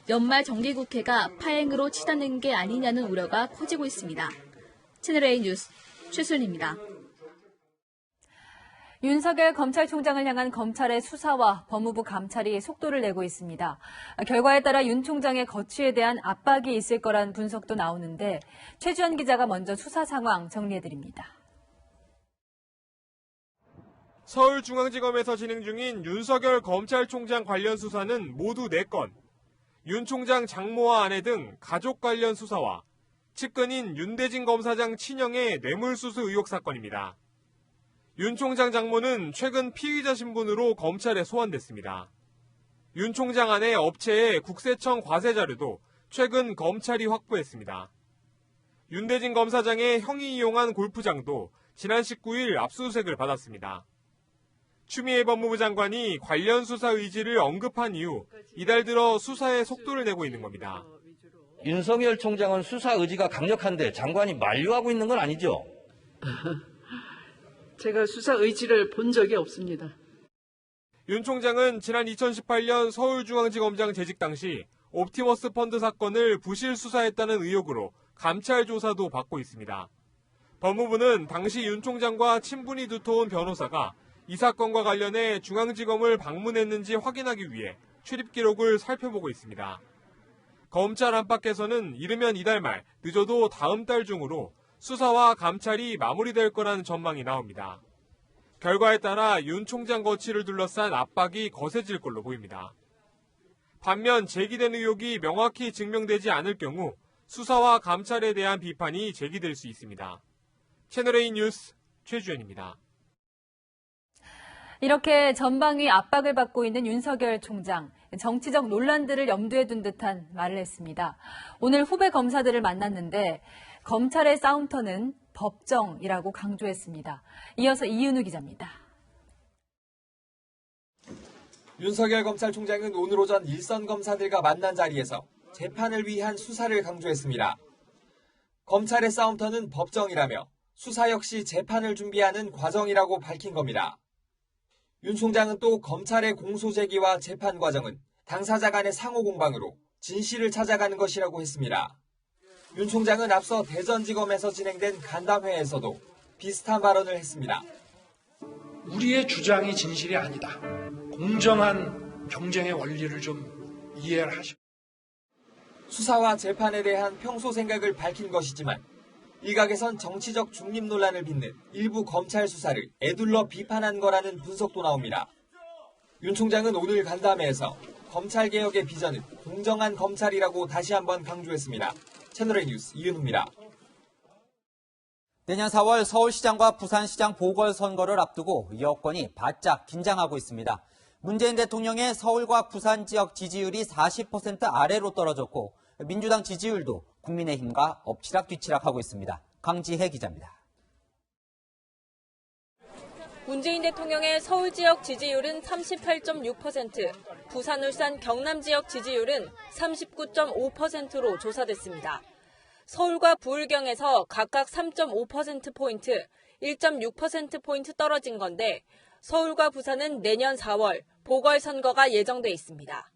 Speaker 10: 연말 정기국회가 파행으로 치닫는 게 아니냐는 우려가 커지고 있습니다. 채널A 뉴스 최순입니다.
Speaker 1: 윤석열 검찰총장을 향한 검찰의 수사와 법무부 감찰이 속도를 내고 있습니다. 결과에 따라 윤 총장의 거취에 대한 압박이 있을 거란 분석도 나오는데 최주현 기자가 먼저 수사 상황 정리해드립니다.
Speaker 13: 서울중앙지검에서 진행 중인 윤석열 검찰총장 관련 수사는 모두 4건. 윤 총장 장모와 아내 등 가족 관련 수사와 측근인 윤대진 검사장 친형의 뇌물수수 의혹 사건입니다. 윤 총장 장모는 최근 피의자 신분으로 검찰에 소환됐습니다. 윤 총장 아내 업체의 국세청 과세 자료도 최근 검찰이 확보했습니다. 윤대진 검사장의 형이 이용한 골프장도 지난 19일 압수수색을 받았습니다. 추미애 법무부 장관이 관련 수사 의지를 언급한 이후 이달 들어 수사에 속도를 내고 있는 겁니다.
Speaker 15: 윤석열 총장은 수사 의지가 강력한데 장관이 만류하고 있는 건 아니죠?
Speaker 26: 제가 수사 의지를 본 적이 없습니다.
Speaker 13: 윤 총장은 지난 2018년 서울중앙지검장 재직 당시 옵티머스 펀드 사건을 부실 수사했다는 의혹으로 감찰 조사도 받고 있습니다. 법무부는 당시 윤 총장과 친분이 두터운 변호사가 이 사건과 관련해 중앙지검을 방문했는지 확인하기 위해 출입 기록을 살펴보고 있습니다. 검찰 안팎에서는 이르면 이달 말, 늦어도 다음 달 중으로 수사와 감찰이 마무리될 거라는 전망이 나옵니다. 결과에 따라 윤 총장 거취를 둘러싼 압박이 거세질 걸로 보입니다. 반면 제기된 의혹이 명확히 증명되지 않을 경우 수사와 감찰에 대한 비판이 제기될 수 있습니다. 채널A 뉴스 최주현입니다.
Speaker 1: 이렇게 전방위 압박을 받고 있는 윤석열 총장, 정치적 논란들을 염두에 둔 듯한 말을 했습니다. 오늘 후배 검사들을 만났는데 검찰의 싸움터는 법정이라고 강조했습니다. 이어서 이윤우 기자입니다.
Speaker 27: 윤석열 검찰총장은 오늘 오전 일선 검사들과 만난 자리에서 재판을 위한 수사를 강조했습니다. 검찰의 싸움터는 법정이라며 수사 역시 재판을 준비하는 과정이라고 밝힌 겁니다. 윤 총장은 또 검찰의 공소 제기와 재판 과정은 당사자 간의 상호 공방으로 진실을 찾아가는 것이라고 했습니다. 윤 총장은 앞서 대전지검에서 진행된 간담회에서도 비슷한 발언을 했습니다.
Speaker 28: 우리의 주장이 진실이 아니다. 공정한 경쟁의 원리를 좀 이해를 하시고.
Speaker 27: 수사와 재판에 대한 평소 생각을 밝힌 것이지만 일각에선 정치적 중립 논란을 빚는 일부 검찰 수사를 에둘러 비판한 거라는 분석도 나옵니다. 윤 총장은 오늘 간담회에서 검찰개혁의 비전은 공정한 검찰이라고 다시 한번 강조했습니다. 채널A 뉴스 이윤우입니다.
Speaker 2: 내년 4월 서울시장과 부산시장 보궐선거를 앞두고 여권이 바짝 긴장하고 있습니다. 문재인 대통령의 서울과 부산 지역 지지율이 40% 아래로 떨어졌고 민주당 지지율도 국민의힘과 엎치락뒤치락하고 있습니다. 강지혜 기자입니다.
Speaker 1: 문재인 대통령의 서울 지역 지지율은 38.6%, 부산, 울산, 경남 지역 지지율은 39.5%로 조사됐습니다. 서울과 부울경에서 각각 3.5%포인트, 1.6%포인트 떨어진 건데 서울과 부산은 내년 4월 보궐선거가 예정돼 있습니다.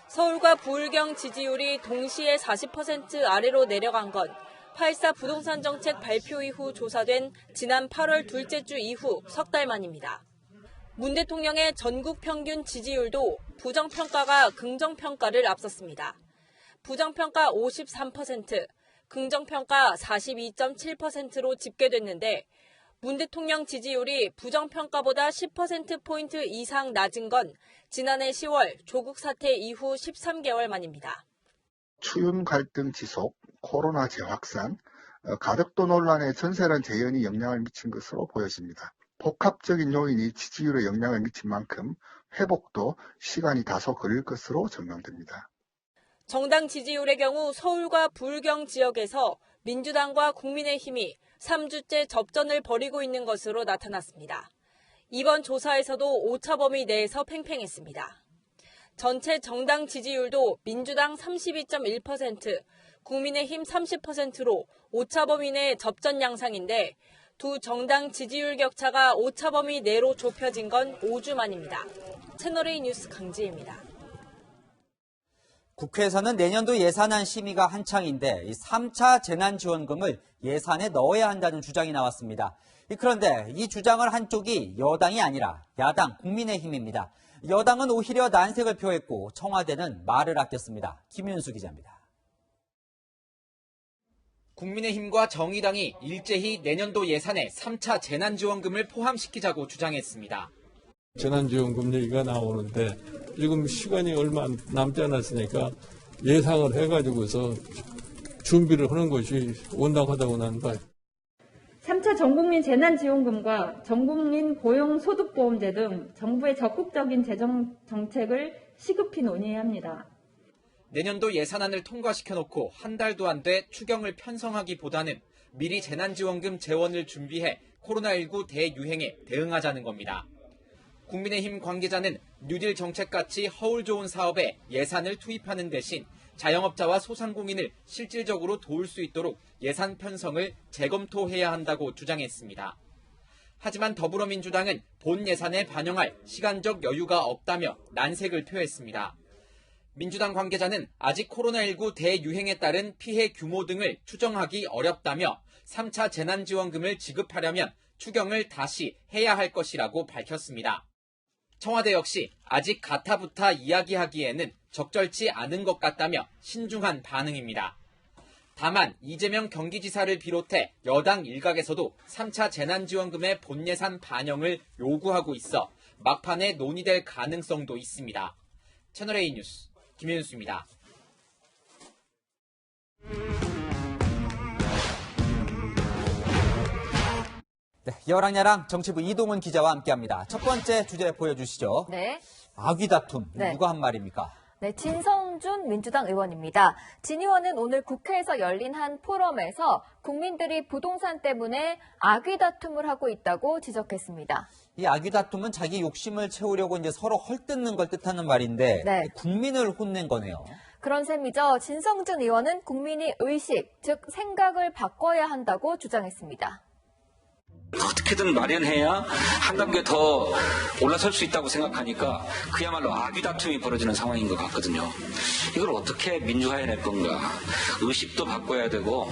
Speaker 1: 서울과 부울경 지지율이 동시에 40% 아래로 내려간 건 8.4 부동산 정책 발표 이후 조사된 지난 8월 둘째 주 이후 석 달 만입니다. 문 대통령의 전국 평균 지지율도 부정평가가 긍정평가를 앞섰습니다. 부정평가 53%, 긍정평가 42.7%로 집계됐는데 문 대통령 지지율이 부정평가보다 10%포인트 이상 낮은 건 지난해 10월 조국 사태 이후 13개월 만입니다.
Speaker 29: 추윤 갈등 지속, 코로나 재확산, 가덕도 논란에 전세란 재연이 영향을 미친 것으로 보여집니다. 복합적인 요인이 지지율에 영향을 미친 만큼 회복도 시간이 다소 걸릴 것으로 전망됩니다.
Speaker 9: 정당 지지율의 경우 서울과 부울경 지역에서 민주당과 국민의힘이 3주째 접전을 벌이고 있는 것으로 나타났습니다. 이번 조사에서도 오차범위 내에서 팽팽했습니다. 전체 정당 지지율도 민주당 32.1%, 국민의힘 30%로 오차범위 내 접전 양상인데 두 정당 지지율 격차가 오차범위 내로 좁혀진 건 5주 만입니다. 채널A 뉴스 강지혜입니다.
Speaker 2: 국회에서는 내년도 예산안 심의가 한창인데 3차 재난지원금을 예산에 넣어야 한다는 주장이 나왔습니다. 그런데 이 주장을 한 쪽이 여당이 아니라 야당 국민의힘입니다. 여당은 오히려 난색을 표했고 청와대는 말을 아꼈습니다. 김윤수 기자입니다.
Speaker 12: 국민의힘과 정의당이 일제히 내년도 예산에 3차 재난지원금을 포함시키자고 주장했습니다.
Speaker 14: 재난지원금 얘기가 나오는데 지금 시간이 얼마 남지 않았으니까 예상을 해가지고서 준비를 하는 것이 온당하다고 나는 봐요.
Speaker 16: 3차 전국민 재난지원금과 전국민 고용소득보험제 등 정부의 적극적인 재정 정책을 시급히 논의해야 합니다.
Speaker 12: 내년도 예산안을 통과시켜놓고 한 달도 안 돼 추경을 편성하기보다는 미리 재난지원금 재원을 준비해 코로나19 대유행에 대응하자는 겁니다. 국민의힘 관계자는 뉴딜 정책같이 허울 좋은 사업에 예산을 투입하는 대신 자영업자와 소상공인을 실질적으로 도울 수 있도록 예산 편성을 재검토해야 한다고 주장했습니다. 하지만 더불어민주당은 본 예산에 반영할 시간적 여유가 없다며 난색을 표했습니다. 민주당 관계자는 아직 코로나19 대유행에 따른 피해 규모 등을 추정하기 어렵다며 3차 재난지원금을 지급하려면 추경을 다시 해야 할 것이라고 밝혔습니다. 청와대 역시 아직 가타부타 이야기하기에는 적절치 않은 것 같다며 신중한 반응입니다. 다만 이재명 경기지사를 비롯해 여당 일각에서도 3차 재난지원금의 본예산 반영을 요구하고 있어 막판에 논의될 가능성도 있습니다. 채널A 뉴스 김윤수입니다.
Speaker 2: 네, 여랑야랑 정치부 이동훈 기자와 함께합니다. 첫 번째 주제 보여주시죠.
Speaker 17: 네.
Speaker 2: 아귀 다툼,
Speaker 17: 네.
Speaker 2: 누가 한 말입니까?
Speaker 17: 네, 진성준 민주당 의원입니다. 진 의원은 오늘 국회에서 열린 한 포럼에서 국민들이 부동산 때문에 아귀 다툼을 하고 있다고 지적했습니다.
Speaker 2: 이 아귀 다툼은 자기 욕심을 채우려고 이제 서로 헐뜯는 걸 뜻하는 말인데
Speaker 17: 네.
Speaker 2: 국민을 혼낸 거네요.
Speaker 17: 그런 셈이죠. 진성준 의원은 국민이 의식, 즉 생각을 바꿔야 한다고 주장했습니다.
Speaker 18: 어떻게든 마련해야 한 단계 더 올라설 수 있다고 생각하니까 그야말로 아귀 다툼이 벌어지는 상황인 것 같거든요. 이걸 어떻게 민주화해낼 건가. 의식도 바꿔야 되고.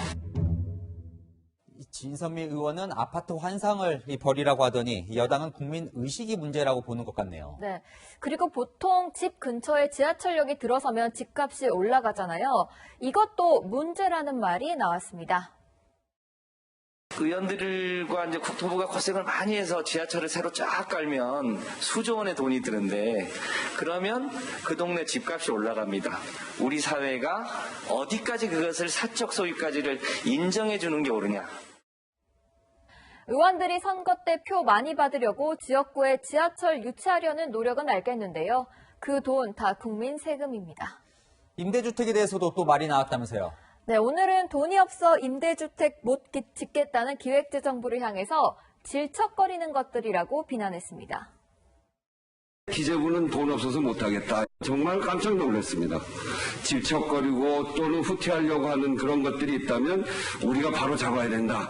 Speaker 2: 진선미 의원은 아파트 환상을 벌이라고 하더니 여당은 국민 의식이 문제라고 보는 것 같네요.
Speaker 17: 네. 그리고 보통 집 근처에 지하철역이 들어서면 집값이 올라가잖아요. 이것도 문제라는 말이 나왔습니다.
Speaker 19: 의원들과 이제 국토부가 고생을 많이 해서 지하철을 새로 쫙 깔면 수조 원의 돈이 드는데 그러면 그 동네 집값이 올라갑니다. 우리 사회가 어디까지 그것을 사적 소유까지를 인정해 주는 게 옳으냐.
Speaker 17: 의원들이 선거 때 표 많이 받으려고 지역구에 지하철 유치하려는 노력은 알겠는데요. 그 돈 다 국민 세금입니다.
Speaker 2: 임대주택에 대해서도 또 말이 나왔다면서요.
Speaker 17: 네, 오늘은 돈이 없어 임대주택 못 짓겠다는 기획재정부를 향해서 질척거리는 것들이라고 비난했습니다.
Speaker 20: 기재부는 돈 없어서 못하겠다. 정말 깜짝 놀랐습니다. 질척거리고 또는 후퇴하려고 하는 그런 것들이 있다면 우리가 바로 잡아야 된다.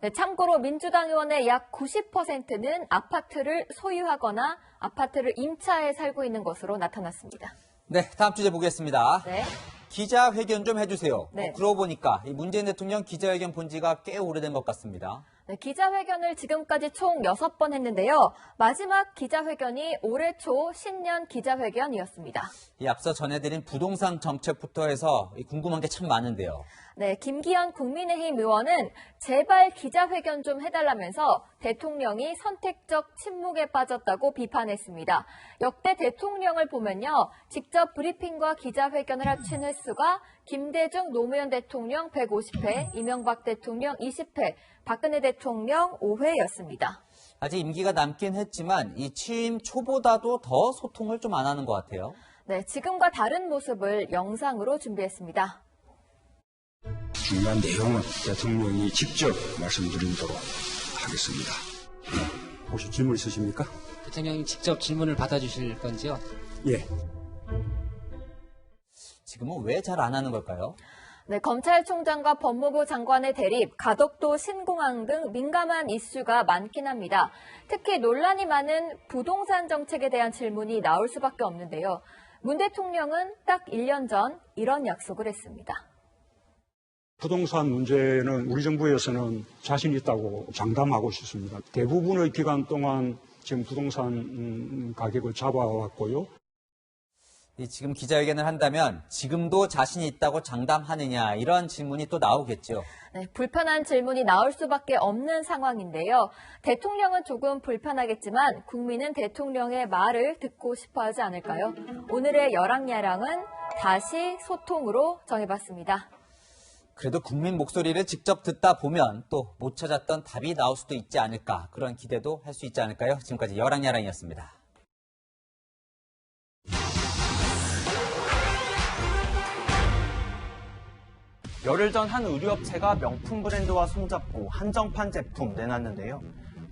Speaker 17: 네, 참고로 민주당 의원의 약 90%는 아파트를 소유하거나 아파트를 임차해 살고 있는 것으로 나타났습니다.
Speaker 2: 네, 다음 주제 보겠습니다.
Speaker 17: 네.
Speaker 2: 기자회견 좀 해주세요.
Speaker 17: 네.
Speaker 2: 그러고 보니까 이 문재인 대통령 기자회견 본 지가 꽤 오래된 것 같습니다.
Speaker 17: 네, 기자회견을 지금까지 총 6번 했는데요. 마지막 기자회견이 올해 초 신년 기자회견이었습니다.
Speaker 2: 이 앞서 전해드린 부동산 정책부터 해서 궁금한 게 참 많은데요.
Speaker 17: 네, 김기현 국민의힘 의원은 제발 기자회견 좀 해달라면서 대통령이 선택적 침묵에 빠졌다고 비판했습니다. 역대 대통령을 보면요. 직접 브리핑과 기자회견을 합친 횟수가 김대중 노무현 대통령 150회, 이명박 대통령 20회, 박근혜 대통령 5회였습니다.
Speaker 2: 아직 임기가 남긴 했지만 이 취임 초보다도 더 소통을 좀 안 하는 것 같아요.
Speaker 17: 네, 지금과 다른 모습을 영상으로 준비했습니다.
Speaker 3: 중요한 내용은 대통령이 직접 말씀드리도록 하겠습니다. 혹시 질문 있으십니까?
Speaker 5: 대통령이 직접 질문을 받아주실 건지요?
Speaker 3: 예.
Speaker 2: 지금은 왜 잘 안 하는 걸까요?
Speaker 17: 네, 검찰총장과 법무부 장관의 대립, 가덕도 신공항 등 민감한 이슈가 많긴 합니다. 특히 논란이 많은 부동산 정책에 대한 질문이 나올 수밖에 없는데요. 문 대통령은 딱 1년 전 이런 약속을 했습니다.
Speaker 28: 부동산 문제는 우리 정부에서는 자신 있다고 장담하고 싶습니다. 대부분의 기간 동안 지금 부동산 가격을 잡아왔고요.
Speaker 2: 지금 기자회견을 한다면 지금도 자신이 있다고 장담하느냐 이런 질문이 또 나오겠죠.
Speaker 17: 네, 불편한 질문이 나올 수밖에 없는 상황인데요. 대통령은 조금 불편하겠지만 국민은 대통령의 말을 듣고 싶어 하지 않을까요? 오늘의 열왕야랑은 다시 소통으로 정해봤습니다.
Speaker 2: 그래도 국민 목소리를 직접 듣다 보면 또 못 찾았던 답이 나올 수도 있지 않을까 그런 기대도 할 수 있지 않을까요? 지금까지 열왕야랑이었습니다.
Speaker 6: 열흘 전 한 의류업체가 명품 브랜드와 손잡고 한정판 제품 내놨는데요.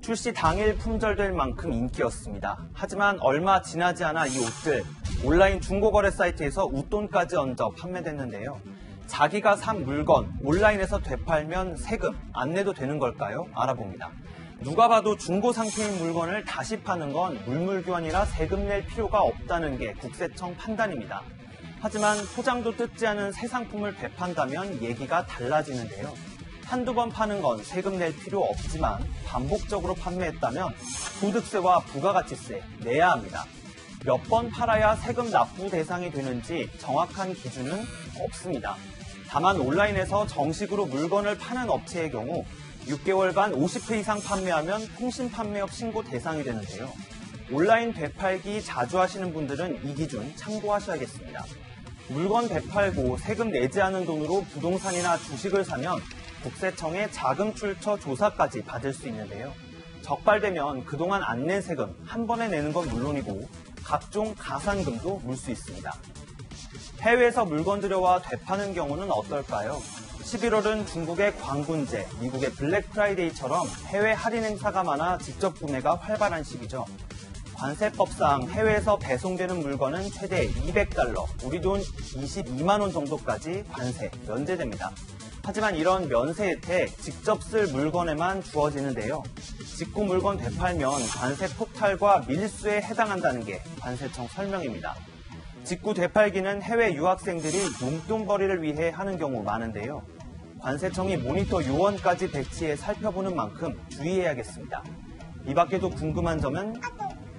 Speaker 6: 출시 당일 품절될 만큼 인기였습니다. 하지만 얼마 지나지 않아 이 옷들 온라인 중고거래 사이트에서 웃돈까지 얹어 판매됐는데요. 자기가 산 물건 온라인에서 되팔면 세금 안 내도 되는 걸까요? 알아봅니다. 누가 봐도 중고 상태인 물건을 다시 파는 건 물물교환이라 세금 낼 필요가 없다는 게 국세청 판단입니다. 하지만 포장도 뜯지 않은 새 상품을 되판다면 얘기가 달라지는데요. 한두 번 파는 건 세금 낼 필요 없지만 반복적으로 판매했다면 소득세와 부가가치세 내야 합니다. 몇 번 팔아야 세금 납부 대상이 되는지 정확한 기준은 없습니다. 다만 온라인에서 정식으로 물건을 파는 업체의 경우 6개월간 50회 이상 판매하면 통신판매업 신고 대상이 되는데요. 온라인 되팔기 자주 하시는 분들은 이 기준 참고하셔야겠습니다. 물건 되팔고 세금 내지 않은 돈으로 부동산이나 주식을 사면 국세청의 자금 출처 조사까지 받을 수 있는데요. 적발되면 그동안 안 낸 세금 한 번에 내는 건 물론이고 각종 가산금도 물 수 있습니다. 해외에서 물건 들여와 되파는 경우는 어떨까요? 11월은 중국의 광군제, 미국의 블랙 프라이데이처럼 해외 할인 행사가 많아 직접 구매가 활발한 시기죠. 관세법상 해외에서 배송되는 물건은 최대 $200, 우리 돈 22만 원 정도까지 관세 면제됩니다. 하지만 이런 면세 혜택 직접 쓸 물건에만 주어지는데요. 직구 물건 되팔면 관세 폭탈과 밀수에 해당한다는 게 관세청 설명입니다. 직구 되팔기는 해외 유학생들이 용돈벌이를 위해 하는 경우 많은데요. 관세청이 모니터 요원까지 배치해 살펴보는 만큼 주의해야겠습니다. 이 밖에도 궁금한 점은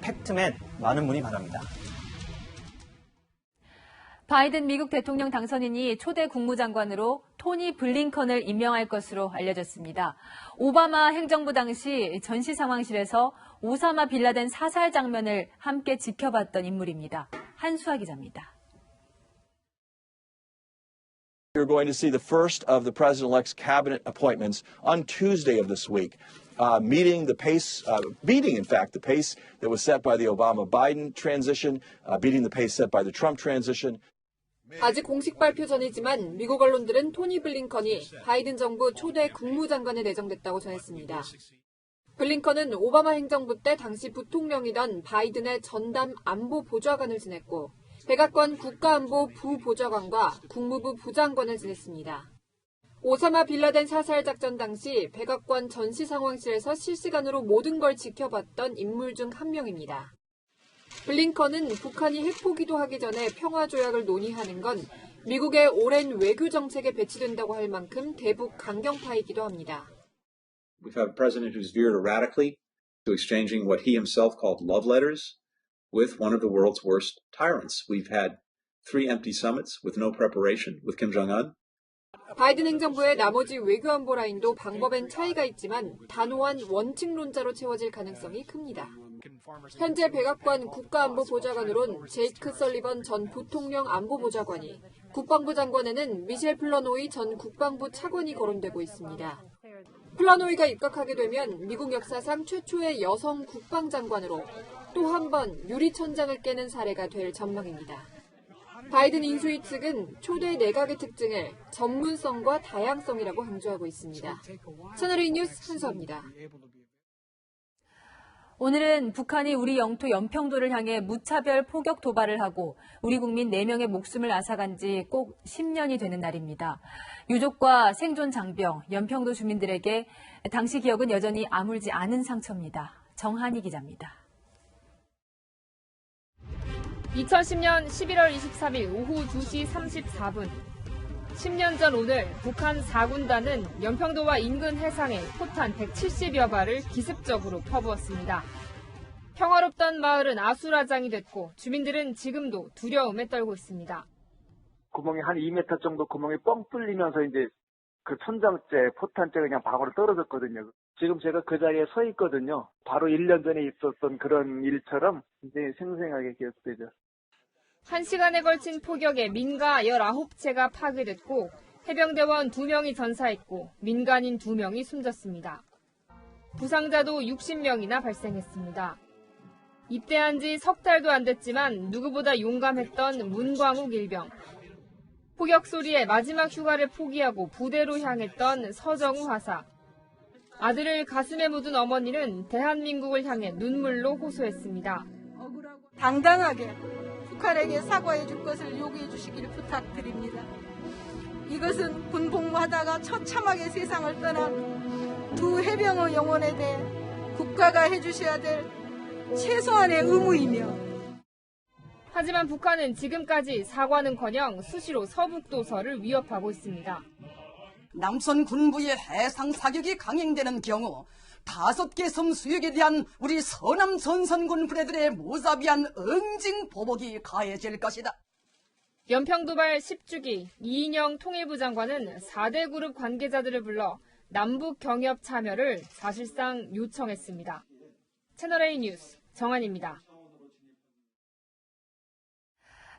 Speaker 6: 팩트맨 많은 문의 바랍니다.
Speaker 1: 바이든 미국 대통령 당선인이 초대 국무장관으로 토니 블링컨을 임명할 것으로 알려졌습니다. 오바마 행정부 당시 전시 상황실에서 오사마 빌라덴 사살 장면을 함께 지켜봤던 인물입니다. 한수아 기자입니다.
Speaker 7: You're going to see the first of the president-elect's cabinet appointments on Tuesday of this week. Beating, in fact, the pace that was set by the Obama-Biden transition, beating the pace set by the Trump transition.
Speaker 1: 아직 공식 발표 전이지만 미국 언론들은 토니 블링컨이 바이든 정부 초대 국무장관에 내정됐다고 전했습니다. 블링컨은 오바마 행정부 때 당시 부통령이던 바이든의 전담 안보 보좌관을 지냈고 백악관 국가안보 부보좌관과 국무부 부장관을 지냈습니다. 오사마 빌라덴 사살 작전 당시 백악관 전시 상황실에서 실시간으로 모든 걸 지켜봤던 인물 중 한 명입니다. 블링컨은 북한이 핵포기도 하기 전에 평화조약을 논의하는 건 미국의 오랜 외교 정책에 배치된다고 할 만큼 대북 강경파이기도 합니다.
Speaker 21: We've had a president who's veered erratically to exchanging what he himself called love letters with one of the world's worst tyrants. We've had 3 empty summits with no preparation with Kim Jong-un.
Speaker 1: 바이든 행정부의 나머지 외교안보 라인도 방법엔 차이가 있지만 단호한 원칙론자로 채워질 가능성이 큽니다. 현재 백악관 국가안보 보좌관으론 제이크 설리번 전 부통령 안보보좌관이, 국방부 장관에는 미셸 플러노이 전 국방부 차관이 거론되고 있습니다.
Speaker 4: 플라노이가 입각하게 되면 미국 역사상 최초의 여성 국방장관으로 또 한 번 유리천장을 깨는 사례가 될 전망입니다. 바이든 인수위 측은 초대 내각의 특징을 전문성과 다양성이라고 강조하고 있습니다. 채널A 뉴스 한서입니다.
Speaker 1: 오늘은 북한이 우리 영토 연평도를 향해 무차별 포격 도발을 하고 우리 국민 4명의 목숨을 앗아간 지 꼭 10년이 되는 날입니다. 유족과 생존 장병, 연평도 주민들에게 당시 기억은 여전히 아물지 않은 상처입니다. 정한희 기자입니다.
Speaker 4: 2010년 11월 23일 오후 2시 34분. 10년 전 오늘 북한 4군단은 연평도와 인근 해상에 포탄 170여 발을 기습적으로 퍼부었습니다. 평화롭던 마을은 아수라장이 됐고 주민들은 지금도 두려움에 떨고 있습니다.
Speaker 8: 구멍이 한 2m 정도 구멍이 뻥 뚫리면서 이제 그 천장째, 포탄째 그냥 방으로 떨어졌거든요. 지금 제가 그 자리에 서 있거든요. 바로 1년 전에 있었던 그런 일처럼 굉장히 생생하게 기억되죠.
Speaker 4: 1시간에 걸친 포격에 민가 19채가 파괴됐고 해병대원 2명이 전사했고 민간인 2명이 숨졌습니다. 부상자도 60명이나 발생했습니다. 입대한 지 석 달도 안 됐지만 누구보다 용감했던 문광욱 일병. 포격 소리에 마지막 휴가를 포기하고 부대로 향했던 서정우 하사. 아들을 가슴에 묻은 어머니는 대한민국을 향해 눈물로 호소했습니다.
Speaker 10: 당당하게 북한에게 사과해 줄 것을 요구해 주시기를 부탁드립니다. 이것은 군 복무하다가 처참하게 세상을 떠난 두 해병의 영혼에 대해 국가가 해주셔야 될 최소한의 의무이며
Speaker 4: 하지만 북한은 지금까지 사과는커녕 수시로 서북도서를 위협하고 있습니다.
Speaker 11: 남선 군부의 해상 사격이 강행되는 경우 5개 섬 수역에 대한 우리 서남 전선군 부대들의 무자비한 응징 보복이 가해질 것이다.
Speaker 4: 연평도발 10주기 이인영 통일부 장관은 4대 그룹 관계자들을 불러 남북 경협 참여를 사실상 요청했습니다. 채널A 뉴스 정한입니다.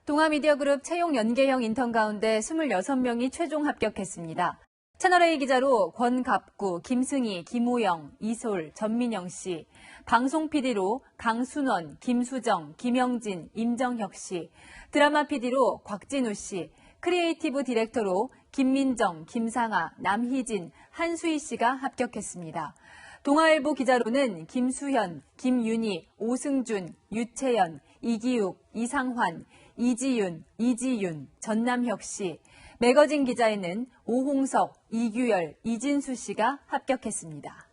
Speaker 1: 동아미디어그룹 채용 연계형 인턴 가운데 26명이 최종 합격했습니다. 채널A 기자로 권갑구, 김승희, 김호영, 이솔, 전민영 씨, 방송 PD로 강순원, 김수정, 김영진, 임정혁 씨, 드라마 PD로 곽진우 씨, 크리에이티브 디렉터로 김민정, 김상아, 남희진, 한수희 씨가 합격했습니다. 동아일보 기자로는 김수현, 김윤희, 오승준, 유채연, 이기욱, 이상환, 이지윤, 이지윤, 전남혁 씨, 매거진 기자에는 오홍석, 이규열, 이진수 씨가 합격했습니다.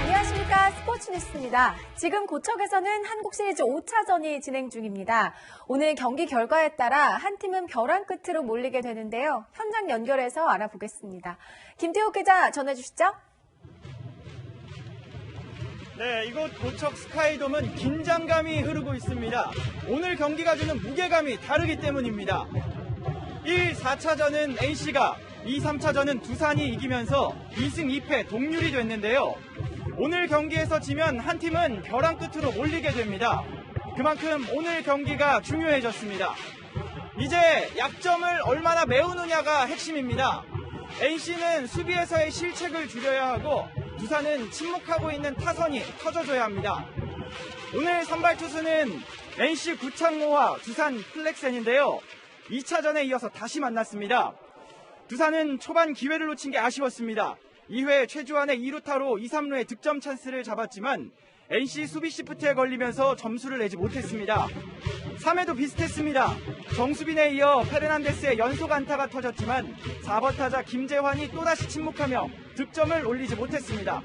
Speaker 15: 안녕하십니까. 스포츠 뉴스입니다. 지금 고척에서는 한국 시리즈 5차전이 진행 중입니다. 오늘 경기 결과에 따라 한 팀은 벼랑 끝으로 몰리게 되는데요. 현장 연결해서 알아보겠습니다. 김태욱 기자 전해주시죠.
Speaker 22: 네, 이곳 고척 스카이돔은 긴장감이 흐르고 있습니다. 오늘 경기가 주는 무게감이 다르기 때문입니다. 1, 4차전은 NC가, 2, 3차전은 두산이 이기면서 2승 2패 동률이 됐는데요. 오늘 경기에서 지면 한 팀은 벼랑 끝으로 몰리게 됩니다. 그만큼 오늘 경기가 중요해졌습니다. 이제 약점을 얼마나 메우느냐가 핵심입니다. NC는 수비에서의 실책을 줄여야 하고 두산은 침묵하고 있는 타선이 터져줘야 합니다. 오늘 선발 투수는 NC 구창모와 두산 플렉센인데요. 2차전에 이어서 다시 만났습니다. 두산은 초반 기회를 놓친 게 아쉬웠습니다. 2회 최주환의 2루타로 2, 3루의 득점 찬스를 잡았지만 NC 수비 시프트에 걸리면서 점수를 내지 못했습니다. 3회도 비슷했습니다. 정수빈에 이어 페르난데스의 연속 안타가 터졌지만 4번 타자 김재환이 또다시 침묵하며 득점을 올리지 못했습니다.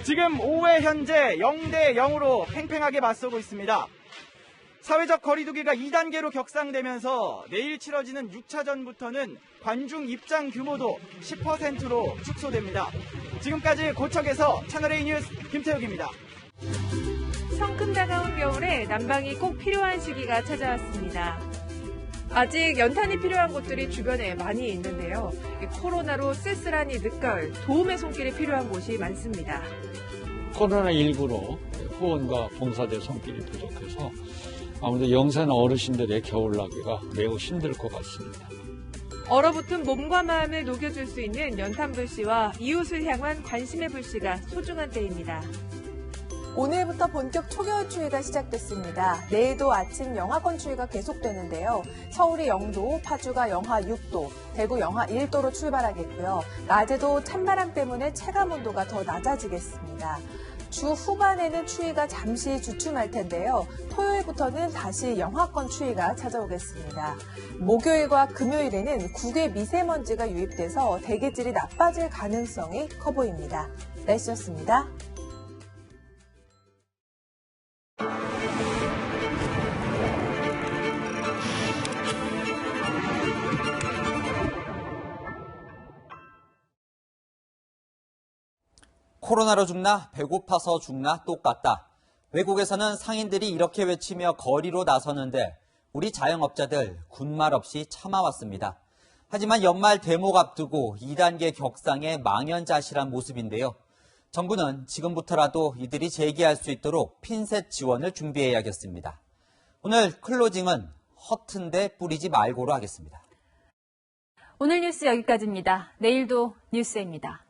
Speaker 22: 지금 5회 현재 0대 0으로 팽팽하게 맞서고 있습니다. 사회적 거리두기가 2단계로 격상되면서 내일 치러지는 6차전부터는 관중 입장 규모도 10%로 축소됩니다. 지금까지 고척에서 채널A 뉴스 김태욱입니다.
Speaker 23: 성큼 다가온 겨울에 난방이 꼭 필요한 시기가 찾아왔습니다. 아직 연탄이 필요한 곳들이 주변에 많이 있는데요. 코로나로 쓸쓸하니 늦가을, 도움의 손길이 필요한 곳이 많습니다.
Speaker 24: 코로나19로 후원과 봉사자 손길이 부족해서
Speaker 9: 아무래도 영세나 어르신들의 겨울나기가 매우 힘들 것 같습니다.
Speaker 23: 얼어붙은 몸과 마음을 녹여줄 수 있는 연탄 불씨와 이웃을 향한 관심의 불씨가 소중한 때입니다.
Speaker 15: 오늘부터 본격 초겨울 추위가 시작됐습니다. 내일도 아침 영하권 추위가 계속되는데요. 서울이 0도, 파주가 영하 6도, 대구 영하 1도로 출발하겠고요. 낮에도 찬바람 때문에 체감 온도가 더 낮아지겠습니다. 주 후반에는 추위가 잠시 주춤할 텐데요. 토요일부터는 다시 영하권 추위가 찾아오겠습니다. 목요일과 금요일에는 국외 미세먼지가 유입돼서 대기질이 나빠질 가능성이 커 보입니다. 날씨였습니다.
Speaker 2: 코로나로 죽나 배고파서 죽나 똑같다. 외국에서는 상인들이 이렇게 외치며 거리로 나서는데 우리 자영업자들 군말 없이 참아왔습니다. 하지만 연말 대목 앞두고 2단계 격상의 망연자실한 모습인데요. 정부는 지금부터라도 이들이 재기할 수 있도록 핀셋 지원을 준비해야겠습니다. 오늘 클로징은 허튼데 뿌리지 말고로 하겠습니다.
Speaker 1: 오늘 뉴스 여기까지입니다. 내일도 뉴스입니다.